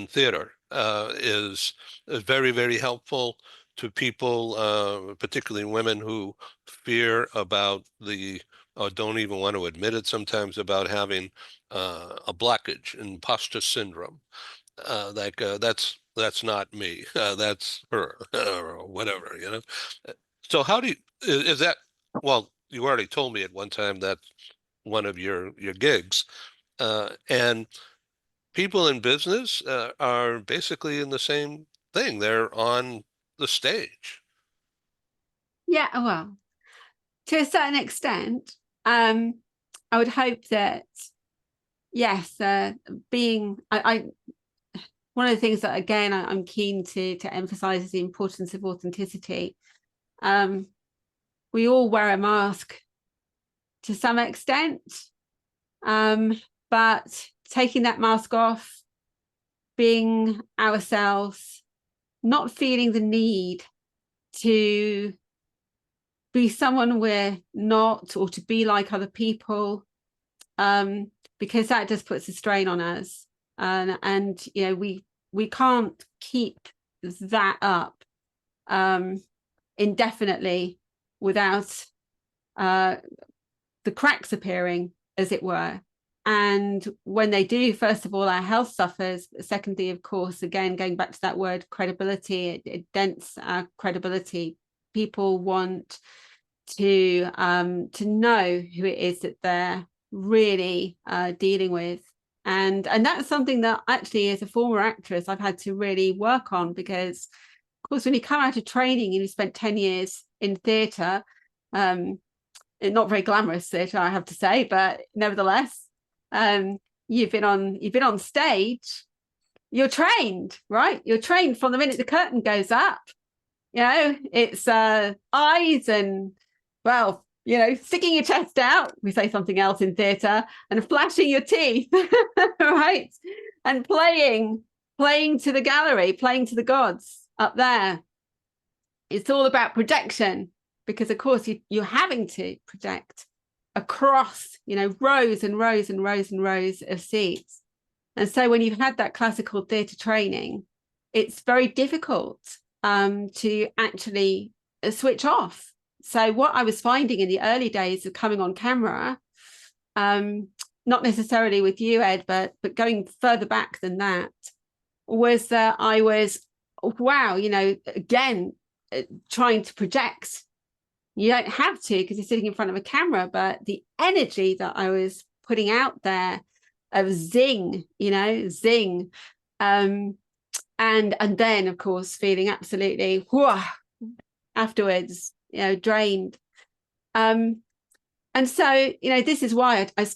theater is very, very helpful to people, particularly women who fear about or don't even want to admit it sometimes, about having a blockage, imposter syndrome. That's not me. That's her or whatever, you know. So how do you is that? Well, you already told me at one time that one of your gigs, and people in business are basically in the same thing. They're on the stage. Yeah, well, to a certain extent, I would hope that, yes, being, one of the things that, again, I'm keen to emphasize is the importance of authenticity. We all wear a mask to some extent, but taking that mask off, being ourselves, not feeling the need to be someone we're not, or to be like other people, because that just puts a strain on us, and you know, we can't keep that up indefinitely without the cracks appearing, as it were. And when they do, first of all, our health suffers. Secondly, of course, again, going back to that word credibility, it dents our credibility. People want to know who it is that they're really dealing with. And that's something that actually, as a former actress, I've had to really work on, because of course, when you come out of training and you spent 10 years in theatre, not very glamorous theatre, I have to say, but nevertheless, you've been on stage, you're trained, right? You're trained from the minute the curtain goes up. You know, it's eyes and, well, you know, sticking your chest out, we say something else in theatre, and flashing your teeth, right? And playing to the gallery, playing to the gods up there. It's all about projection, because of course you're having to project across, you know, rows and rows and rows and rows of seats. And so when you've had that classical theatre training, it's very difficult to actually switch off. So what I was finding in the early days of coming on camera, not necessarily with you, Ed, but going further back than that, was that I was, wow, you know, again, trying to project. You don't have to, because you're sitting in front of a camera, but the energy that I was putting out there of zing, you know, zing. And then, of course, feeling absolutely whoa, afterwards, you know, drained. And so, you know, this is why I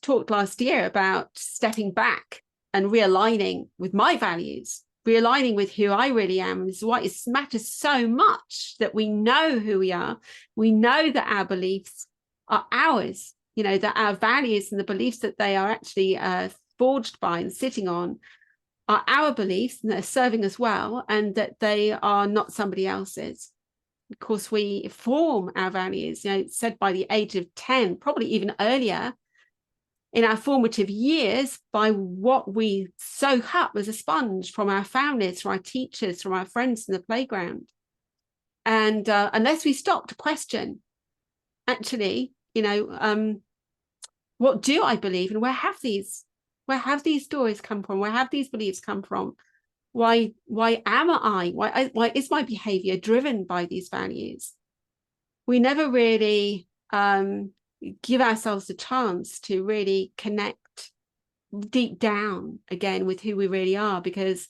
talked last year about stepping back and realigning with my values, realigning with who I really am. This is why it matters so much that we know who we are. We know that our beliefs are ours, you know, that our values and the beliefs that they are actually forged by and sitting on are our beliefs, and they're serving us well, and that they are not somebody else's. Of course, we form our values, you know, it's said by the age of 10, probably even earlier in our formative years, by what we soak up as a sponge from our families, from our teachers, from our friends in the playground. And unless we stop to question, actually, you know, what do I believe, and where have these stories come from? Where have these beliefs come from? Why am I? Why is my behavior driven by these values? We never really give ourselves a chance to really connect deep down again with who we really are, because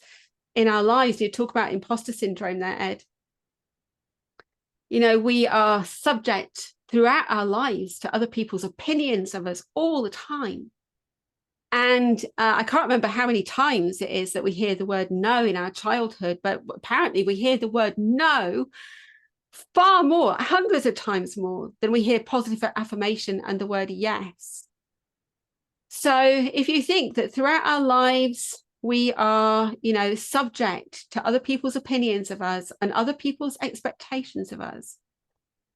in our lives, you talk about imposter syndrome there, Ed. You know, we are subject throughout our lives to other people's opinions of us all the time. And I can't remember how many times it is that we hear the word no in our childhood, but apparently we hear the word no far more, hundreds of times more than we hear positive affirmation and the word yes. So if you think that throughout our lives, we are, you know, subject to other people's opinions of us and other people's expectations of us,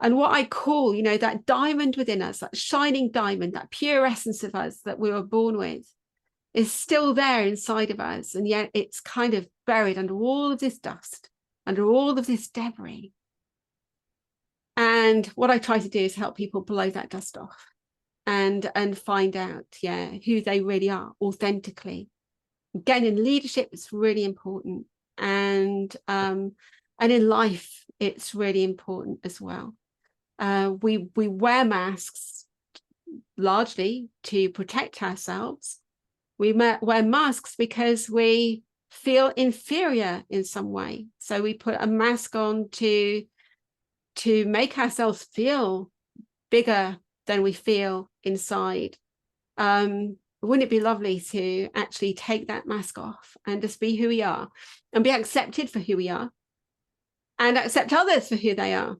and what I call, you know, that diamond within us, that shining diamond, that pure essence of us that we were born with, is still there inside of us. And yet it's kind of buried under all of this dust, under all of this debris. And what I try to do is help people blow that dust off and find out, yeah, who they really are authentically. Again, in leadership, it's really important. And in life, it's really important as well. We wear masks largely to protect ourselves. We wear masks because we feel inferior in some way. So we put a mask on to make ourselves feel bigger than we feel inside. Wouldn't it be lovely to actually take that mask off and just be who we are and be accepted for who we are and accept others for who they are?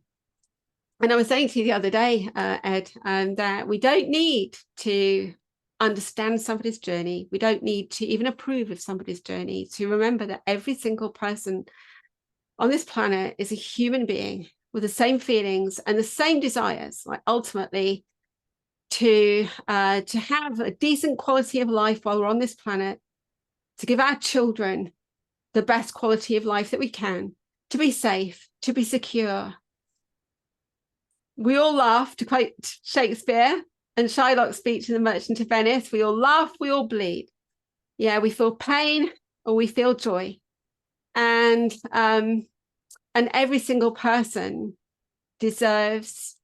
And I was saying to you the other day, Ed, that we don't need to understand somebody's journey. We don't need to even approve of somebody's journey, to remember that every single person on this planet is a human being with the same feelings and the same desires, like ultimately to have a decent quality of life while we're on this planet, to give our children the best quality of life that we can, to be safe, to be secure. We all laugh, to quote Shakespeare and Shylock's speech in The Merchant of Venice, we all laugh, we all bleed. Yeah, we feel pain or we feel joy. And every single person deserves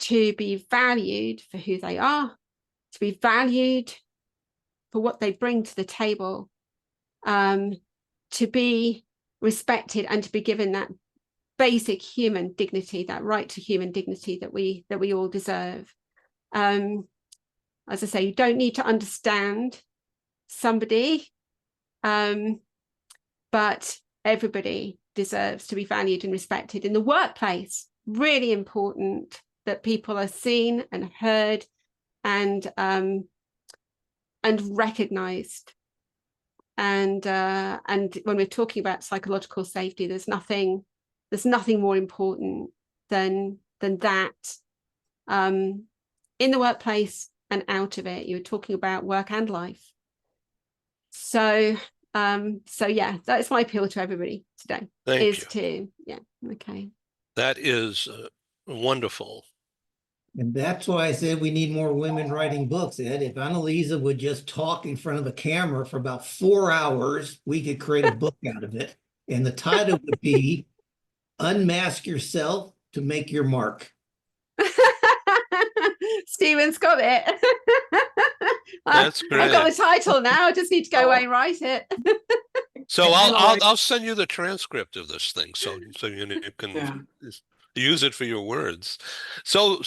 to be valued for who they are, to be valued for what they bring to the table, to be respected and to be given that basic human dignity, that right to human dignity that we all deserve. As I say, you don't need to understand somebody, but everybody deserves to be valued and respected. In the workplace, really important that people are seen and heard and recognized. And when we're talking about psychological safety, there's nothing more important than that. In the workplace and out of it, you're talking about work and life. So yeah, that's my appeal to everybody today. Thank you. Okay. That is wonderful. And that's why I said we need more women writing books, Ed. If Annalisa would just talk in front of a camera for about 4 hours, we could create a book out of it. And the title would be Unmask Yourself to Make Your Mark. Stephen's got it. That's great. I've got the title now. I just need to go away and write it. So I'll send you the transcript of this thing, so you can use it for your words. So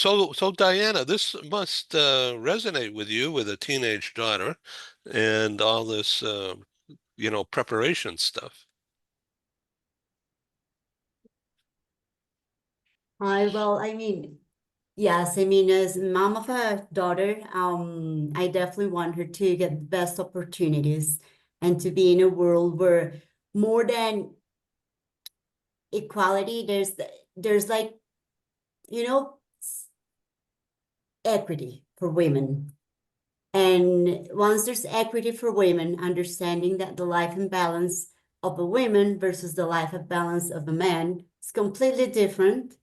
Diana, this must resonate with you, with a teenage daughter, and all this preparation stuff. Yes, as mom of a daughter, I definitely want her to get the best opportunities and to be in a world where more than equality, there's like, equity for women. And once there's equity for women, understanding that the life and balance of a woman versus the life and balance of a man is completely different.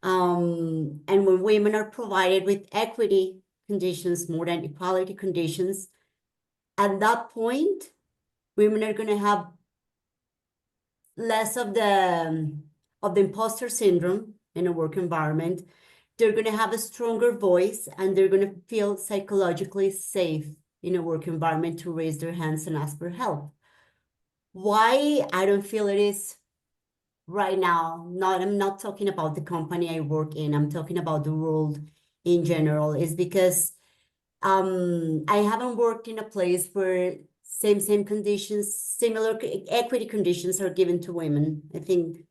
And when women are provided with equity conditions more than equality conditions, at that point, women are going to have less of the imposter syndrome in a work environment. They're going to have a stronger voice and they're going to feel psychologically safe in a work environment to raise their hands and ask for help. Why I don't feel it is right now, I'm not talking about the company I work in, I'm talking about the world in general, is because I haven't worked in a place where same conditions, similar equity conditions are given to women. I think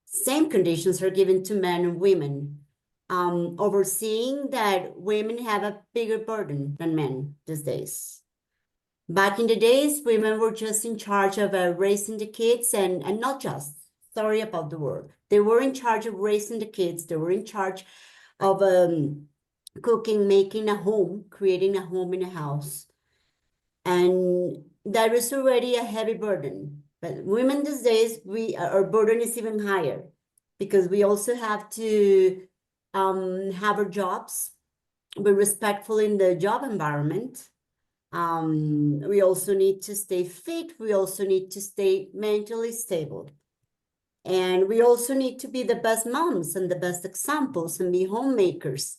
same conditions are given to men and women. Overseeing that women have a bigger burden than men these days. Back in the days, women were just in charge of raising the kids and not just, sorry about the word. They were in charge of raising the kids. They were in charge of cooking, making a home, creating a home in a house. And that is already a heavy burden. But women these days, our burden is even higher because we also have to have our jobs, be respectful in the job environment. We also need to stay fit. We also need to stay mentally stable. And we also need to be the best moms and the best examples and be homemakers.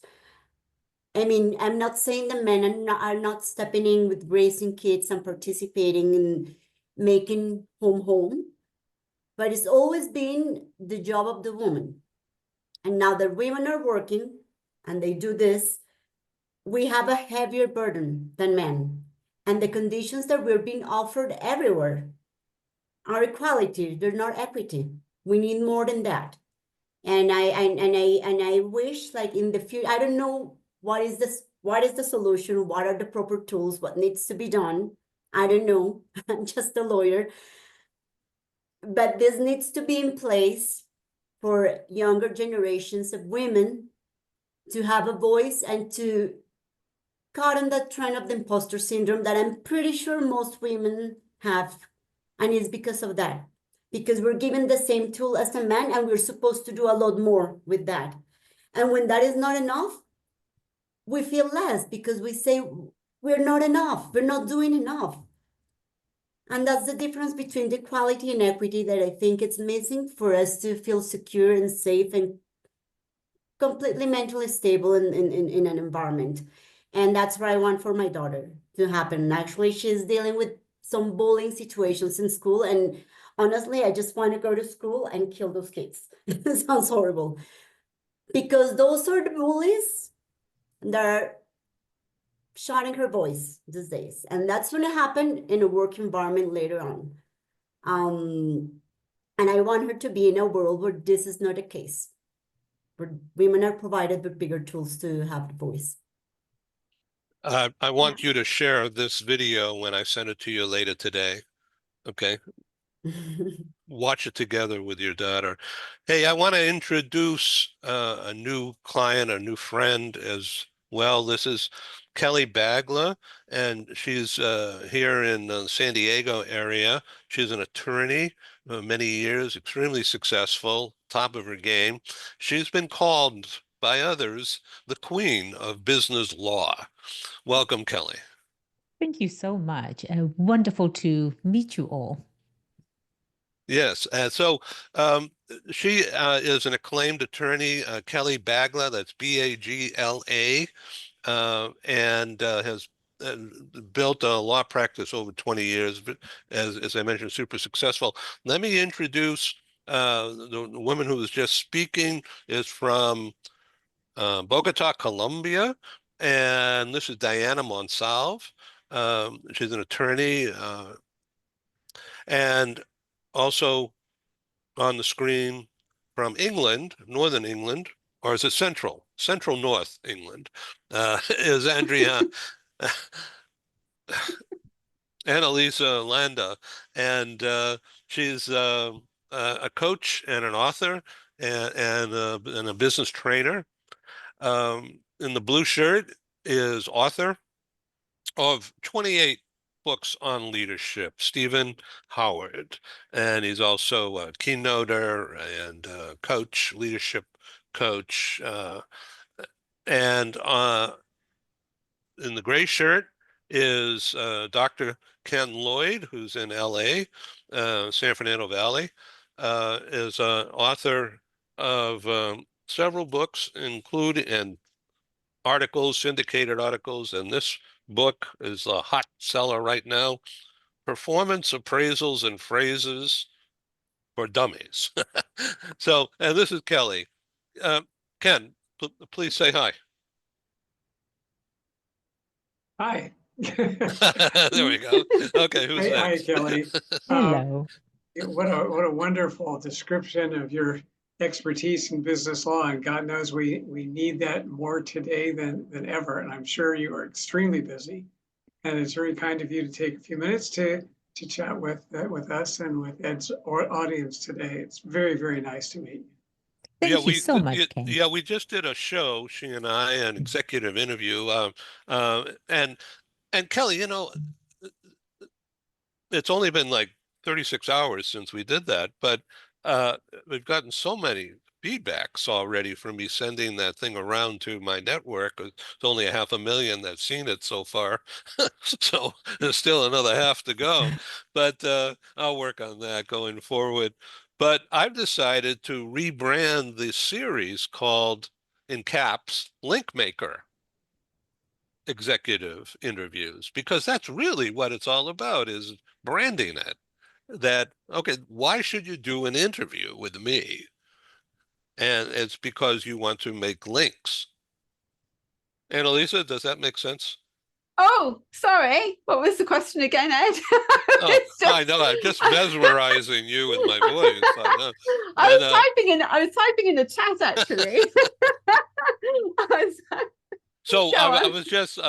I mean, I'm not saying the men are not stepping in with raising kids and participating in making home, but it's always been the job of the woman. And now that women are working and they do this, we have a heavier burden than men. And the conditions that we're being offered everywhere are equality, they're not equity. We need more than that. And I wish, like, in the future, I don't know what is the solution, what are the proper tools, what needs to be done. I don't know. I'm just a lawyer. But this needs to be in place for younger generations of women to have a voice and to caught on that trend of the imposter syndrome that I'm pretty sure most women have. And it's because of that. Because we're given the same tool as a man and we're supposed to do a lot more with that. And when that is not enough, we feel less because we say we're not enough, we're not doing enough. And that's the difference between the equality and equity that I think it's missing for us to feel secure and safe and completely mentally stable in an environment. And that's what I want for my daughter to happen. Actually, she's dealing with some bullying situations in school. And honestly, I just want to go to school and kill those kids. It sounds horrible. Because those are the bullies that are shouting her voice these days. And that's going to happen in a work environment later on. And I want her to be in a world where this is not the case, where women are provided with bigger tools to have the voice. I want you to share this video when I send it to you later today. Okay. Watch it together with your daughter. Hey, I want to introduce a new client, a new friend as well. This is Kelly Bagla, and she's here in the San Diego area. She's an attorney, many years, extremely successful, top of her game. She's been called by others the queen of business law. Welcome, Kelly. Thank you so much. Wonderful to meet you all. Yes, so she is an acclaimed attorney, Kelly Bagla, that's Bagla, and has uh, built a law practice over 20 years, but as I mentioned, super successful. Let me introduce the woman who was just speaking is from Bogota, Colombia, and this is Diana Monsalve. She's an attorney and also on the screen from England, Northern England, or is it Central? Central North England, is Andrea Annalisa Landa. And she's a coach and an author and a business trainer. In the blue shirt is author of 28 books on leadership, Stephen Howard. And he's also a keynoter and coach, leadership coach. And in the gray shirt is Dr. Ken Lloyd, who's in LA, San Fernando Valley, is an author of several books, including and articles, syndicated articles, and this book is a hot seller right now. Performance Appraisals and Phrases for dummies. So, and this is Kelly. Ken, please say hi. Hi. There we go. Okay, who's Hi, next? Kelly. Hello. What a wonderful description of your expertise in business law, and God knows we need that more today than ever. And I'm sure you are extremely busy, and it's very kind of you to take a few minutes to chat with us and with Ed's audience today. It's very nice to meet you. Thank you so much, Ken. Yeah, we just did a show, she and I, an executive interview. And Kelly, you know, it's only been like 36 hours since we did that, but we've gotten so many feedbacks already from me sending that thing around to my network. It's only 500,000 that's seen it so far. So there's still another half to go, but I'll work on that going forward. But I've decided to rebrand the series called, in caps, Link Maker executive interviews, because that's really what it's all about, is branding it. That, okay, why should you do an interview with me? And it's because you want to make links. Annalisa, does that make sense? Oh, sorry. What was the question again, Ed? Oh, I know. I'm just mesmerizing you with my voice. I know. I And, was typing in the chat actually. so Go I on. was just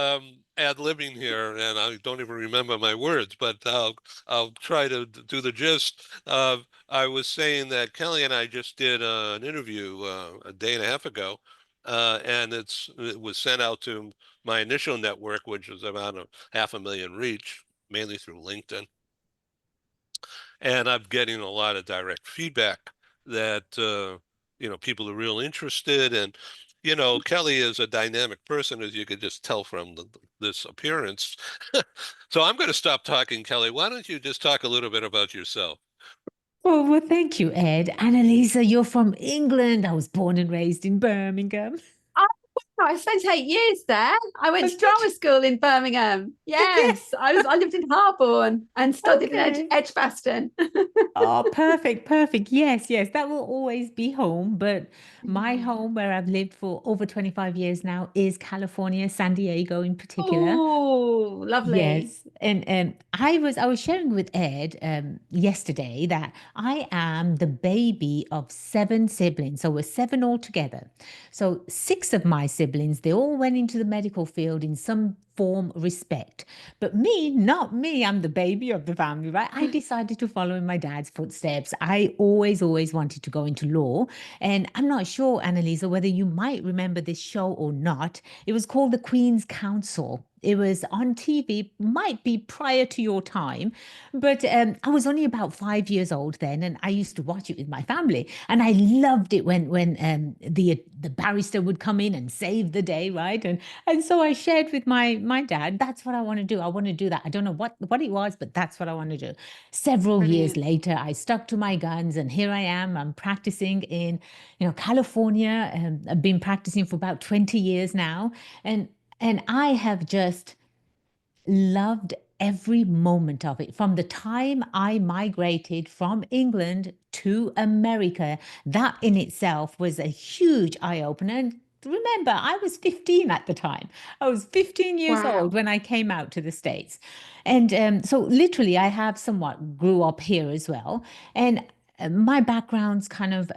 ad-libbing here, and I don't even remember my words, but I'll try to do the gist. I was saying that Kelly and I just did an interview a day and a half ago, and it was sent out to my initial network, which was about 500,000 reach, mainly through LinkedIn. And I'm getting a lot of direct feedback that you know, people are real interested. And you know, Kelly is a dynamic person, as you could just tell from this appearance. So I'm going to stop talking, Kelly. Why don't you just talk a little bit about yourself? Well, thank you, Ed. Annalisa, you're from England. I was born and raised in Birmingham. I spent 8 years there. I went to Did drama you? school in Birmingham. Yes, I lived in Harborne and studied in Okay. Edgbaston. Oh, perfect, perfect. Yes, yes, that will always be home. But my Mm. home, where I've lived for over 25 years now, is California, San Diego in particular. Oh, lovely. Yes, and I was sharing with Ed yesterday that I am the baby of 7 siblings, so we're 7 altogether. So 6 of my siblings, they all went into the medical field in some form respect, but me, not me. I'm the baby of the family, right? I decided to follow in my dad's footsteps. I always wanted to go into law, and I'm not sure, Annalisa, whether you might remember this show or not. It was called The Queen's Counsel. It was on TV, might be prior to your time, but I was only about 5 years old then, and I used to watch it with my family, and I loved it when the barrister would come in and save the day, right? And so I shared with my dad, that's what I want to do. I want to do that. I don't know what it was, but that's what I want to do. Several years Brilliant. later, I stuck to my guns, and here I am. I'm practicing in, California. I've been practicing for about 20 years now, and I have just loved every moment of it. From the time I migrated from England to America, that in itself was a huge eye opener. And remember, I was 15 at the time. I was 15 years old Wow. when I came out to the States. And so literally, I have somewhat grew up here as well. And my background's kind of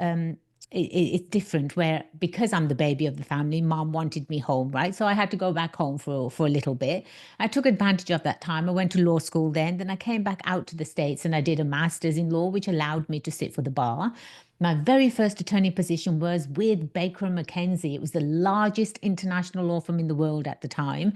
it's different, where because I'm the baby of the family, mom wanted me home, right? So I had to go back home for a little bit. I took advantage of that time. I went to law school then I came back out to the States and I did a master's in law, which allowed me to sit for the bar. My very first attorney position was with Baker and McKenzie. It was the largest international law firm in the world at the time.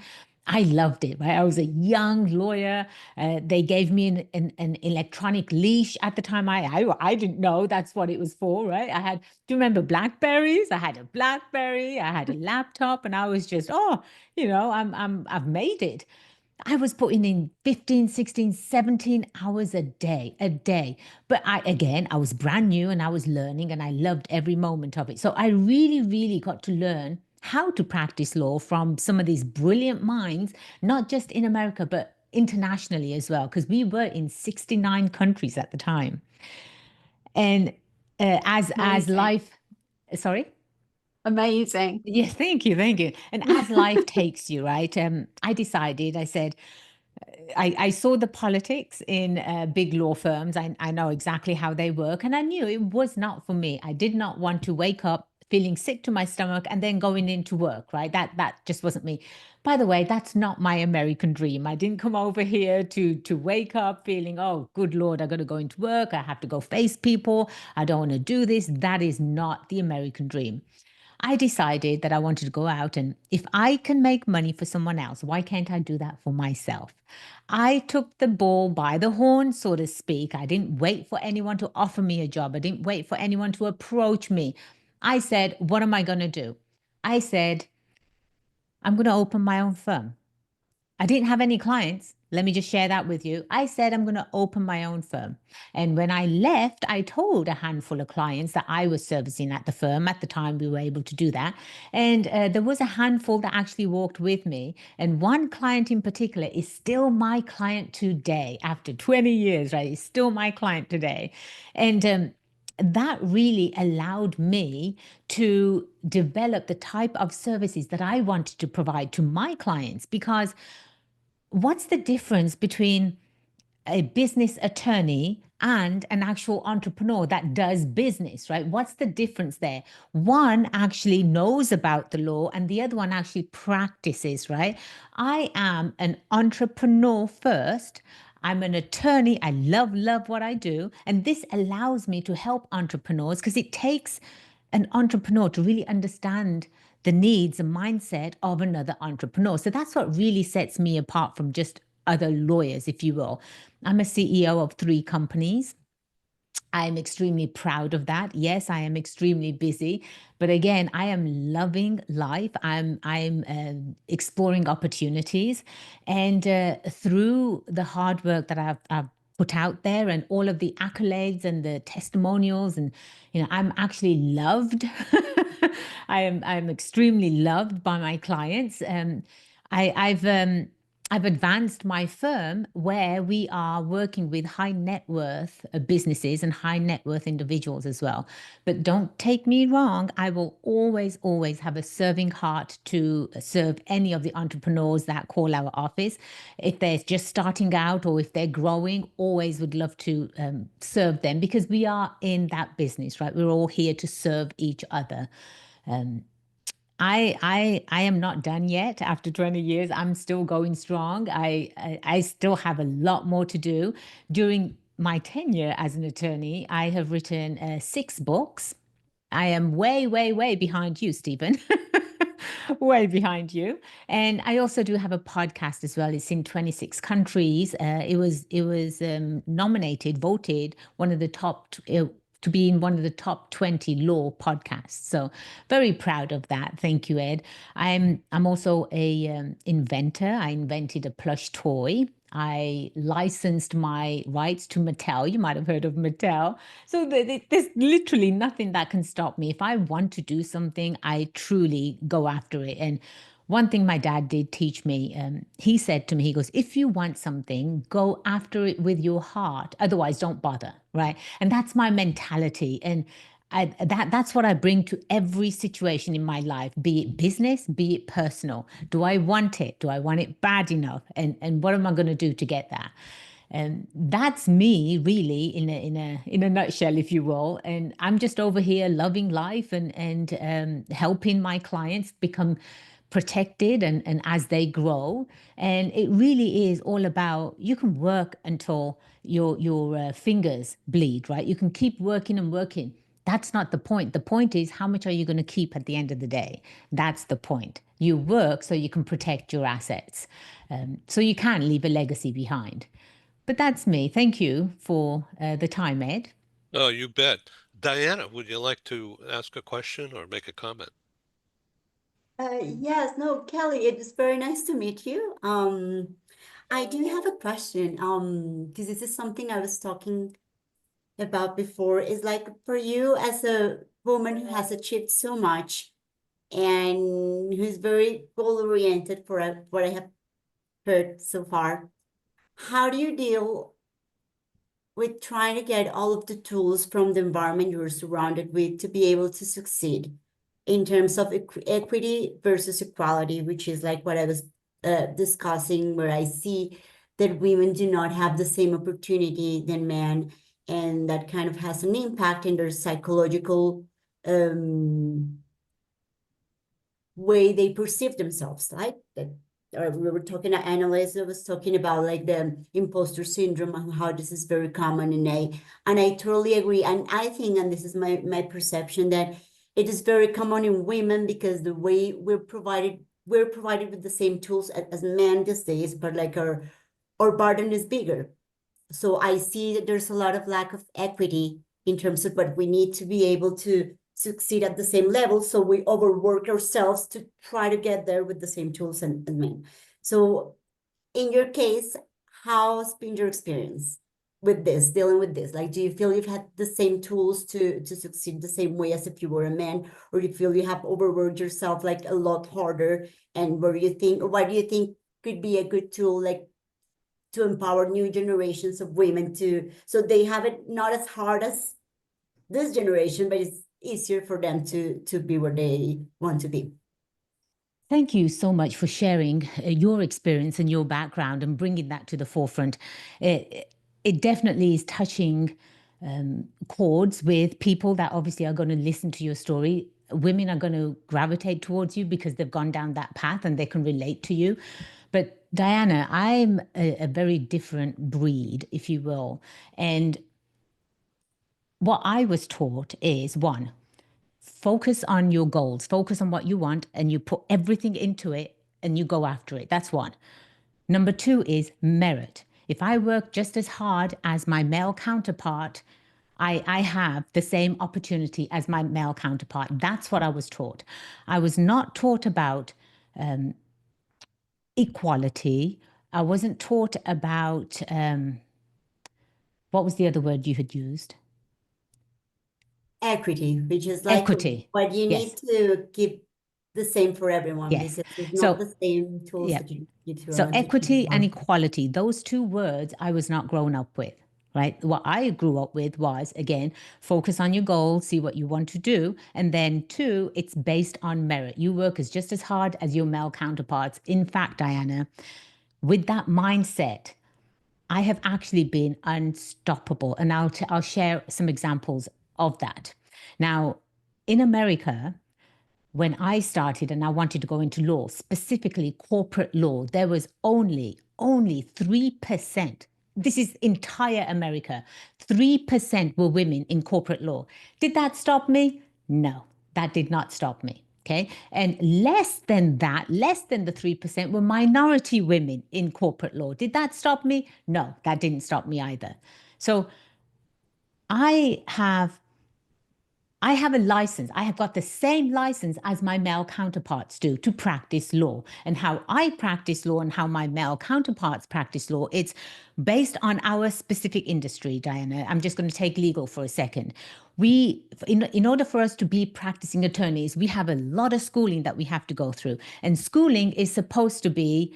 I loved it, right? I was a young lawyer. They gave me an electronic leash at the time. I didn't know that's what it was for, right? Do you remember Blackberries? I had a Blackberry, I had a laptop, and I was just, I've made it. I was putting in 15, 16, 17 hours a day. But I was brand new and I was learning and I loved every moment of it. So I really, really got to learn how to practice law from some of these brilliant minds, not just in America, but internationally as well, because we were in 69 countries at the time. And as Amazing. life, sorry. Amazing. Yes, thank you, thank you. And as life takes you, right? I decided, I said, I saw the politics in big law firms. I know exactly how they work, and I knew it was not for me. I did not want to wake up feeling sick to my stomach and then going into work, right? That just wasn't me. By the way, that's not my American dream. I didn't come over here to wake up feeling, oh, good Lord, I got to go into work. I have to go face people. I don't want to do this. That is not the American dream. I decided that I wanted to go out, and if I can make money for someone else, why can't I do that for myself? I took the bull by the horn, so to speak. I didn't wait for anyone to offer me a job. I didn't wait for anyone to approach me. I said, what am I going to do? I said, I'm going to open my own firm. I didn't have any clients. Let me just share that with you. I said, I'm going to open my own firm. And when I left, I told a handful of clients that I was servicing at the firm. At the time, we were able to do that. And there was a handful that actually walked with me. And one client in particular is still my client today after 20 years, right? He's still my client today. And that really allowed me to develop the type of services that I wanted to provide to my clients, because what's the difference between a business attorney and an actual entrepreneur that does business, right? What's the difference there? One actually knows about the law and the other one actually practices, right? I am an entrepreneur first. I'm an attorney. I love what I do. And this allows me to help entrepreneurs because it takes an entrepreneur to really understand the needs and mindset of another entrepreneur. So that's what really sets me apart from just other lawyers, if you will. I'm a CEO of 3 companies. I'm extremely proud of that. Yes, I am extremely busy, but again, I am loving life. I'm exploring opportunities, and through the hard work that I've put out there, and all of the accolades and the testimonials, and I'm actually loved. I'm extremely loved by my clients. I've advanced my firm where we are working with high net worth businesses and high net worth individuals as well. But don't take me wrong, I will always have a serving heart to serve any of the entrepreneurs that call our office. If they're just starting out or if they're growing, always would love to serve them, because we are in that business, right? We're all here to serve each other. I am not done yet. After 20 years, I'm still going strong. I still have a lot more to do. During my tenure as an attorney, I have written 6 books. I am way behind you, Stephen. Way behind you. And I also do have a podcast as well. It's in 26 countries. It was nominated, voted one of the top to be in one of the top 20 law podcasts. So very proud of that. Thank you, Ed. I'm also a inventor. I invented a plush toy. I licensed my rights to Mattel. You might have heard of Mattel. So there's literally nothing that can stop me. If I want to do something, I truly go after it. And one thing my dad did teach me, he said to me, he goes, if you want something, go after it with your heart. Otherwise, don't bother, right? And that's my mentality. And that's what I bring to every situation in my life, be it business, be it personal. Do I want it? Do I want it bad enough? And what am I going to do to get that? And that's me really in a nutshell, if you will. And I'm just over here loving life and helping my clients become protected and as they grow. And it really is all about, you can work until your fingers bleed, right? You can keep working and working. That's not the point. The point is, how much are you going to keep at the end of the day? That's the point. You work so you can protect your assets, so you can leave a legacy behind. But that's me. Thank you for the time, Ed. Oh, you bet. Diana, would you like to ask a question or make a comment? Yes, no, Kelly, it is very nice to meet you. I do have a question. Because this is something I was talking about before. Is like, for you as a woman who has achieved so much and who's very goal oriented, for what I have heard so far, how do you deal with trying to get all of the tools from the environment you're surrounded with to be able to succeed in terms of equity versus equality, which is like what I was discussing, where I see that women do not have the same opportunity than men, and that kind of has an impact in their psychological way they perceive themselves, right? That, or we were talking to analysts that was talking about like the imposter syndrome and how this is very common and I totally agree. And I think, and this is my perception, that it is very common in women because the way we're provided with the same tools as men these days, but like our burden is bigger. So I see that there's a lot of lack of equity in terms of what we need to be able to succeed at the same level. So we overwork ourselves to try to get there with the same tools and men. So in your case, how's been your experience with this, dealing with this? Like, do you feel you've had the same tools to succeed the same way as if you were a man, or do you feel you have overworked yourself like a lot harder? And where do you think, or why do you think could be a good tool, like to empower new generations of women so they have it not as hard as this generation, but it's easier for them to be where they want to be? Thank you so much for sharing your experience and your background and bringing that to the forefront. It definitely is touching chords with people that obviously are going to listen to your story. Women are going to gravitate towards you because they've gone down that path and they can relate to you. But Diana, I'm a very different breed, if you will. And what I was taught is, one, focus on your goals, focus on what you want, and you put everything into it and you go after it. That's one. Number two is merit. If I work just as hard as my male counterpart, I have the same opportunity as my male counterpart. That's what I was taught. I was not taught about equality. I wasn't taught about, what was the other word you had used? Equity, which is like Equity. what you Yes. need to keep the same for everyone, Yes. because it's So, not the same tools yeah. that you need to So equity and equality, those two words I was not grown up with, right? What I grew up with was, again, focus on your goals, see what you want to do. And then two, it's based on merit. You work as just as hard as your male counterparts. In fact, Diana, with that mindset, I have actually been unstoppable. And I'll share some examples of that. Now, in America, when I started and I wanted to go into law, specifically corporate law, there was only 3%. This is entire America. 3% were women in corporate law. Did that stop me? No, that did not stop me. Okay. And less than that, less than the 3% were minority women in corporate law. Did that stop me? No, that didn't stop me either. So I have a license. I have got the same license as my male counterparts do to practice law. And how I practice law and how my male counterparts practice law, it's based on our specific industry, Diana. I'm just going to take legal for a second. In order for us to be practicing attorneys, we have a lot of schooling that we have to go through. And schooling is supposed to be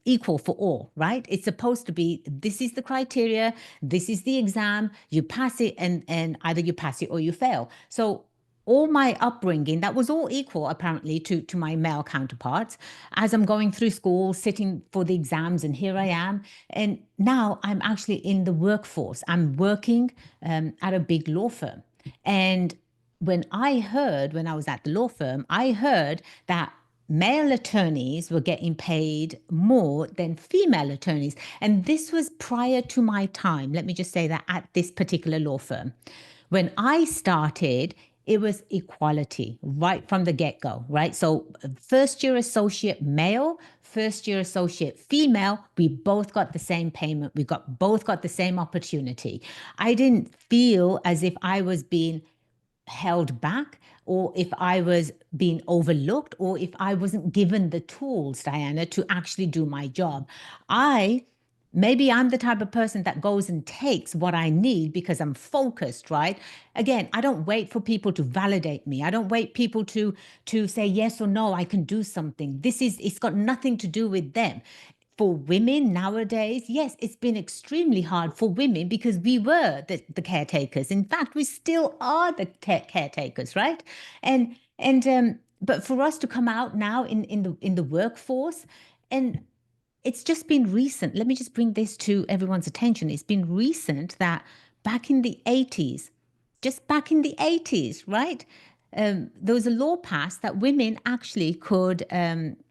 equal for all, right? It's supposed to be, this is the criteria, this is the exam, you pass it, and either you pass it or you fail. So all my upbringing, that was all equal, apparently, to my male counterparts. As I'm going through school, sitting for the exams, and here I am. And now I'm actually in the workforce. I'm working at a big law firm. And when I was at the law firm, I heard that male attorneys were getting paid more than female attorneys. And this was prior to my time, let me just say that, at this particular law firm. When I started, it was equality right from the get-go, right? So first year associate male, first year associate female, we both got the same payment. We both got the same opportunity. I didn't feel as if I was being held back, or if I was being overlooked, or if I wasn't given the tools, Diana, to actually do my job. Maybe I'm the type of person that goes and takes what I need because I'm focused, right? Again, I don't wait for people to validate me. I don't wait people to say yes or no, I can do something. It's got nothing to do with them. for women nowadays, yes, it's been extremely hard for women because we were the caretakers. In fact, we still are the caretakers, right? But for us to come out now in the workforce, and it's just been recent. Let me just bring this to everyone's attention. It's been recent that back in the 80s, just back in the 80s, right? There was a law passed that women actually could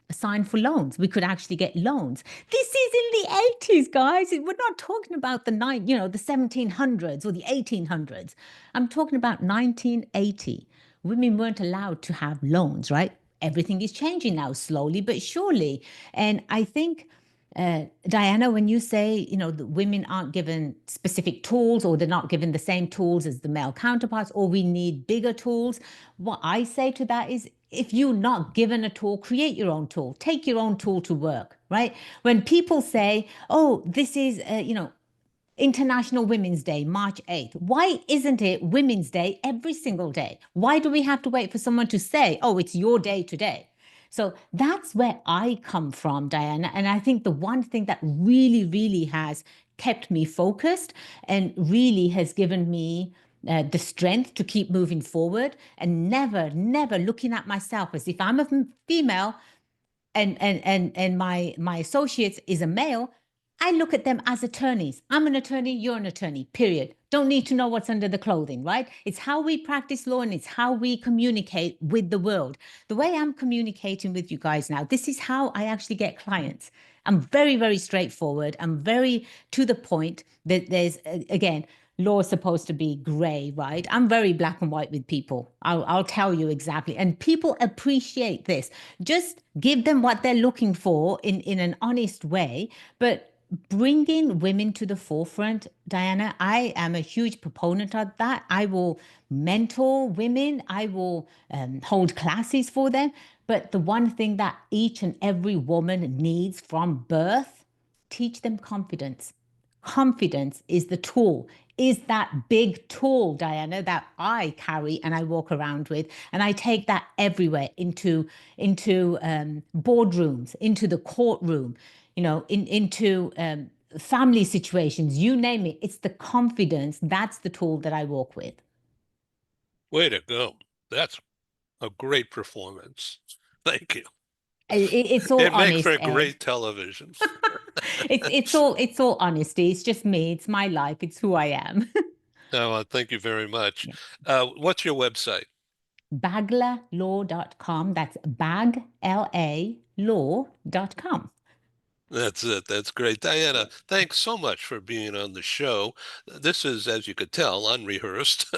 sign for loans. We could actually get loans. This is in the 80s, guys. We're not talking about the 1700s or the 1800s. I'm talking about 1980. Women weren't allowed to have loans, right? Everything is changing now, slowly but surely. And I think Diana, when you say, the women aren't given specific tools, or they're not given the same tools as the male counterparts, or we need bigger tools, what I say to that is, if you're not given a tool, create your own tool. Take your own tool to work, right? When people say, oh, this is, International Women's Day, March 8th. Why isn't it Women's Day every single day? Why do we have to wait for someone to say, oh, it's your day today? So that's where I come from, Diana. And I think the one thing that really, really has kept me focused and really has given me the strength to keep moving forward, and never, never looking at myself as if I'm a female and my associates is a male. I look at them as attorneys. I'm an attorney, you're an attorney, period. Don't need to know what's under the clothing, right? It's how we practice law, and it's how we communicate with the world. The way I'm communicating with you guys now, this is how I actually get clients. I'm very, very straightforward. I'm very to the point. That there's, again, law is supposed to be gray, right? I'm very black and white with people. I'll tell you exactly. And people appreciate this. Just give them what they're looking for in an honest way. But bringing women to the forefront, Diana, I am a huge proponent of that. I will mentor women. I will hold classes for them. But the one thing that each and every woman needs from birth, teach them confidence. Confidence is the tool, is that big tool, Diana, that I carry and I walk around with. And I take that everywhere, into boardrooms, into the courtroom, into family situations, you name it. It's the confidence. That's the tool that I walk with. Way to go. That's a great performance. Thank you. It's all It makes honest, for Ed. great television. It's all honesty. It's just me. It's my life. It's who I am. Oh, thank you very much. What's your website? Baglerlaw.com. That's baglaw.com. That's it. That's great. Diana, thanks so much for being on the show. This is, as you could tell, unrehearsed,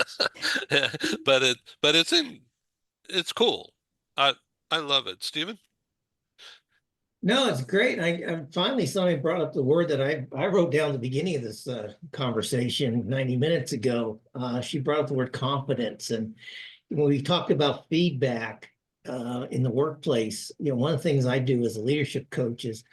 but it's cool. I I love it. Stephen? No, it's great. I finally somebody brought up the word that I wrote down at the beginning of this conversation 90 minutes ago. She brought up the word confidence, and when we talked about feedback in the workplace, one of the things I do as a leadership coach is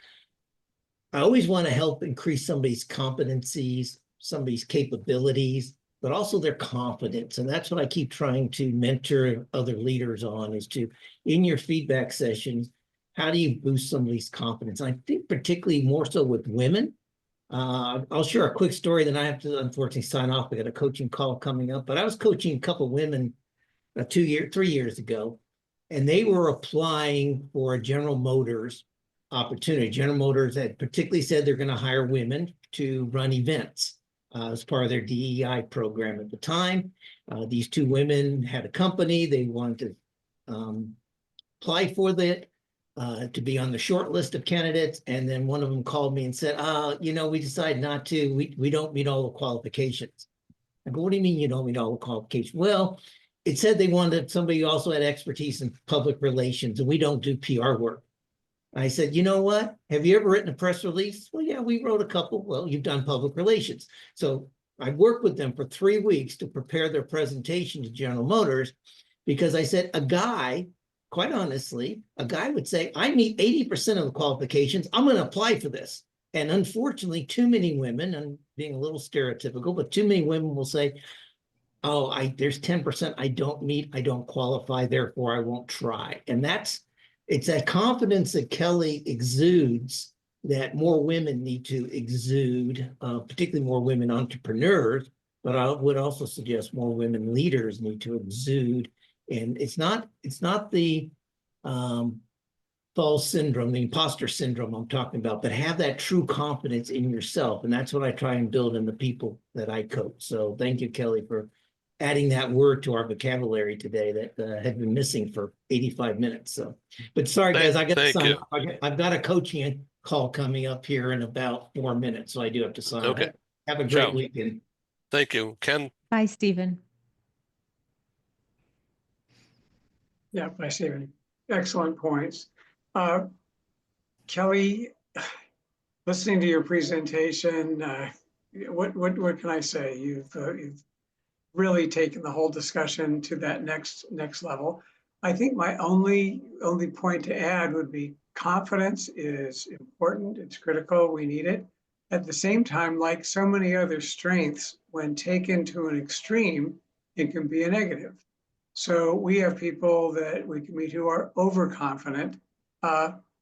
I always want to help increase somebody's competencies, somebody's capabilities, but also their confidence. And that's what I keep trying to mentor other leaders on, is to, in your feedback sessions, how do you boost somebody's confidence? And I think particularly more so with women. I'll share a quick story, then I have to unfortunately sign off. We got a coaching call coming up, but I was coaching a couple of women 3 years ago, and they were applying for a General Motors opportunity. General Motors had particularly said they're going to hire women to run events as part of their DEI program at the time. These two women had a company. They wanted to apply for that, to be on the short list of candidates. And then one of them called me and said, we decided not to. We don't meet all the qualifications. I go, what do you mean you don't meet all the qualifications? Well, it said they wanted somebody who also had expertise in public relations, and we don't do PR work. I said, you know what? Have you ever written a press release? Well, yeah, we wrote a couple. Well, you've done public relations. So I worked with them for 3 weeks to prepare their presentation to General Motors, because I said, quite honestly, a guy would say, I meet 80% of the qualifications. I'm going to apply for this. And unfortunately, too many women, and being a little stereotypical, but too many women will say, oh, there's 10% I don't meet, I don't qualify, therefore I won't try. And it's that confidence that Kelly exudes that more women need to exude, particularly more women entrepreneurs, but I would also suggest more women leaders need to exude. And it's not the false syndrome, the imposter syndrome I'm talking about, but have that true confidence in yourself. And that's what I try and build in the people that I coach. So thank you, Kelly, for adding that word to our vocabulary today that had been missing for 85 minutes. So, but sorry, guys, I got to Thank sign you. off. I've got a coaching call coming up here in about 4 minutes, so I do have to sign off. Okay. Have a great Ciao. weekend. Thank you. Ken? Bye, Stephen. Yeah, by Stephen. Excellent points. Kelly, listening to your presentation, what can I say? You've really taken the whole discussion to that next level. I think my only point to add would be confidence is important. It's critical. We need it. At the same time, like so many other strengths, when taken to an extreme, it can be a negative. So we have people that we can meet who are overconfident,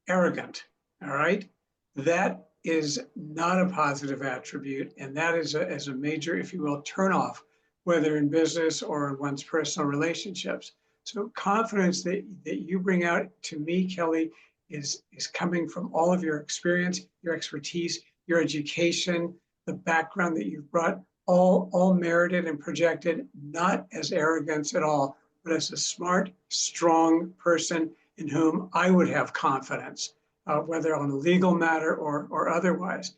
arrogant. All right. That is not a positive attribute. And that is a major, if you will, turnoff, whether in business or in one's personal relationships. So confidence that you bring out to me, Kelly, is coming from all of your experience, your expertise, your education, the background that you've brought, all merited and projected, not as arrogance at all, but as a smart, strong person in whom I would have confidence, whether on a legal matter or otherwise.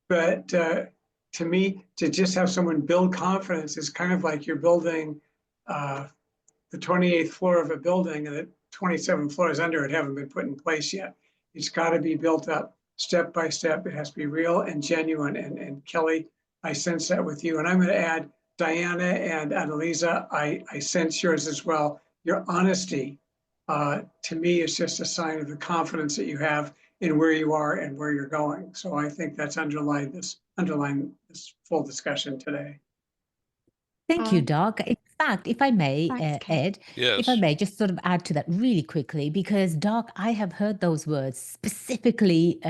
But to me, to just have someone build confidence is kind of like you're building the 28th floor of a building and the 27 floors under it haven't been put in place yet. It's got to be built up step by step. It has to be real and genuine. And Kelly, I sense that with you. And I'm going to add Diana and Annalisa, I sense yours as well. Your honesty, to me, is just a sign of the confidence that you have in where you are and where you're going. So I think that's underlying this full discussion today. Thank you, Doc. In fact, if I may, Thanks, Kate. Ed, if Yes. I may just sort of add to that really quickly, because Doc, I have heard those words specifically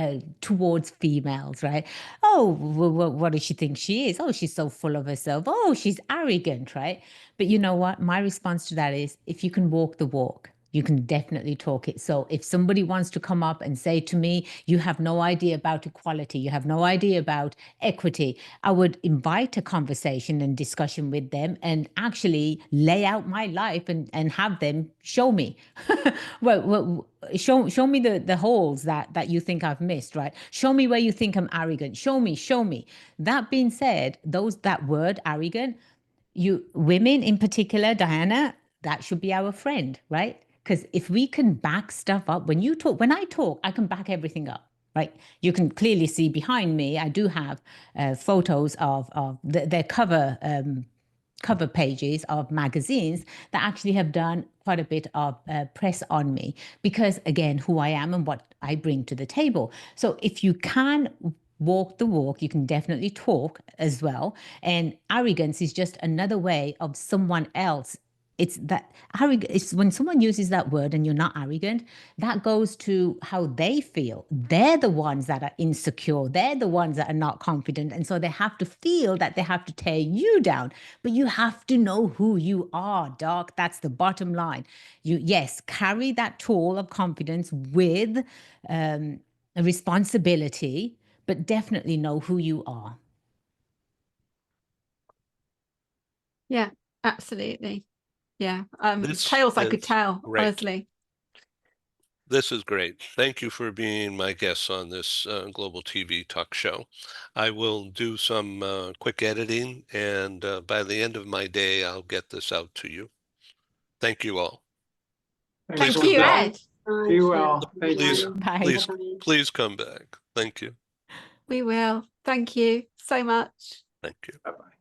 towards females, right? Oh, what does she think she is? Oh, she's so full of herself. Oh, she's arrogant, right? But you know what? My response to that is, if you can walk the walk, you can definitely talk it. So if somebody wants to come up and say to me, you have no idea about equality, you have no idea about equity, I would invite a conversation and discussion with them and actually lay out my life and have them show me. well, show me the holes that you think I've missed, right? Show me where you think I'm arrogant. Show me. That being said, that word arrogant, you women in particular, Diana, that should be our friend, right? Because if we can back stuff up, when I talk, I can back everything up, right? You can clearly see behind me, I do have photos of their cover pages of magazines that actually have done quite a bit of press on me because, again, who I am and what I bring to the table. So if you can walk the walk, you can definitely talk as well. And arrogance is just another way of someone else. It's that it's when someone uses that word and you're not arrogant, that goes to how they feel. They're the ones that are insecure. They're the ones that are not confident. And so they have to feel that they have to tear you down. But you have to know who you are, Doc. That's the bottom line. Yes, carry that tool of confidence with a responsibility, but definitely know who you are. Yeah, absolutely. Yeah. This Tales I could is tell, great. honestly. This is great. Thank you for being my guest on this Global TV talk show. I will do some quick editing, and by the end of my day, I'll get this out to you. Thank you all. Thank Please you, come back. Ed. Be well. Thank Please, you. Bye. please come back. Thank you. We will. Thank you so much. Thank you. Bye-bye.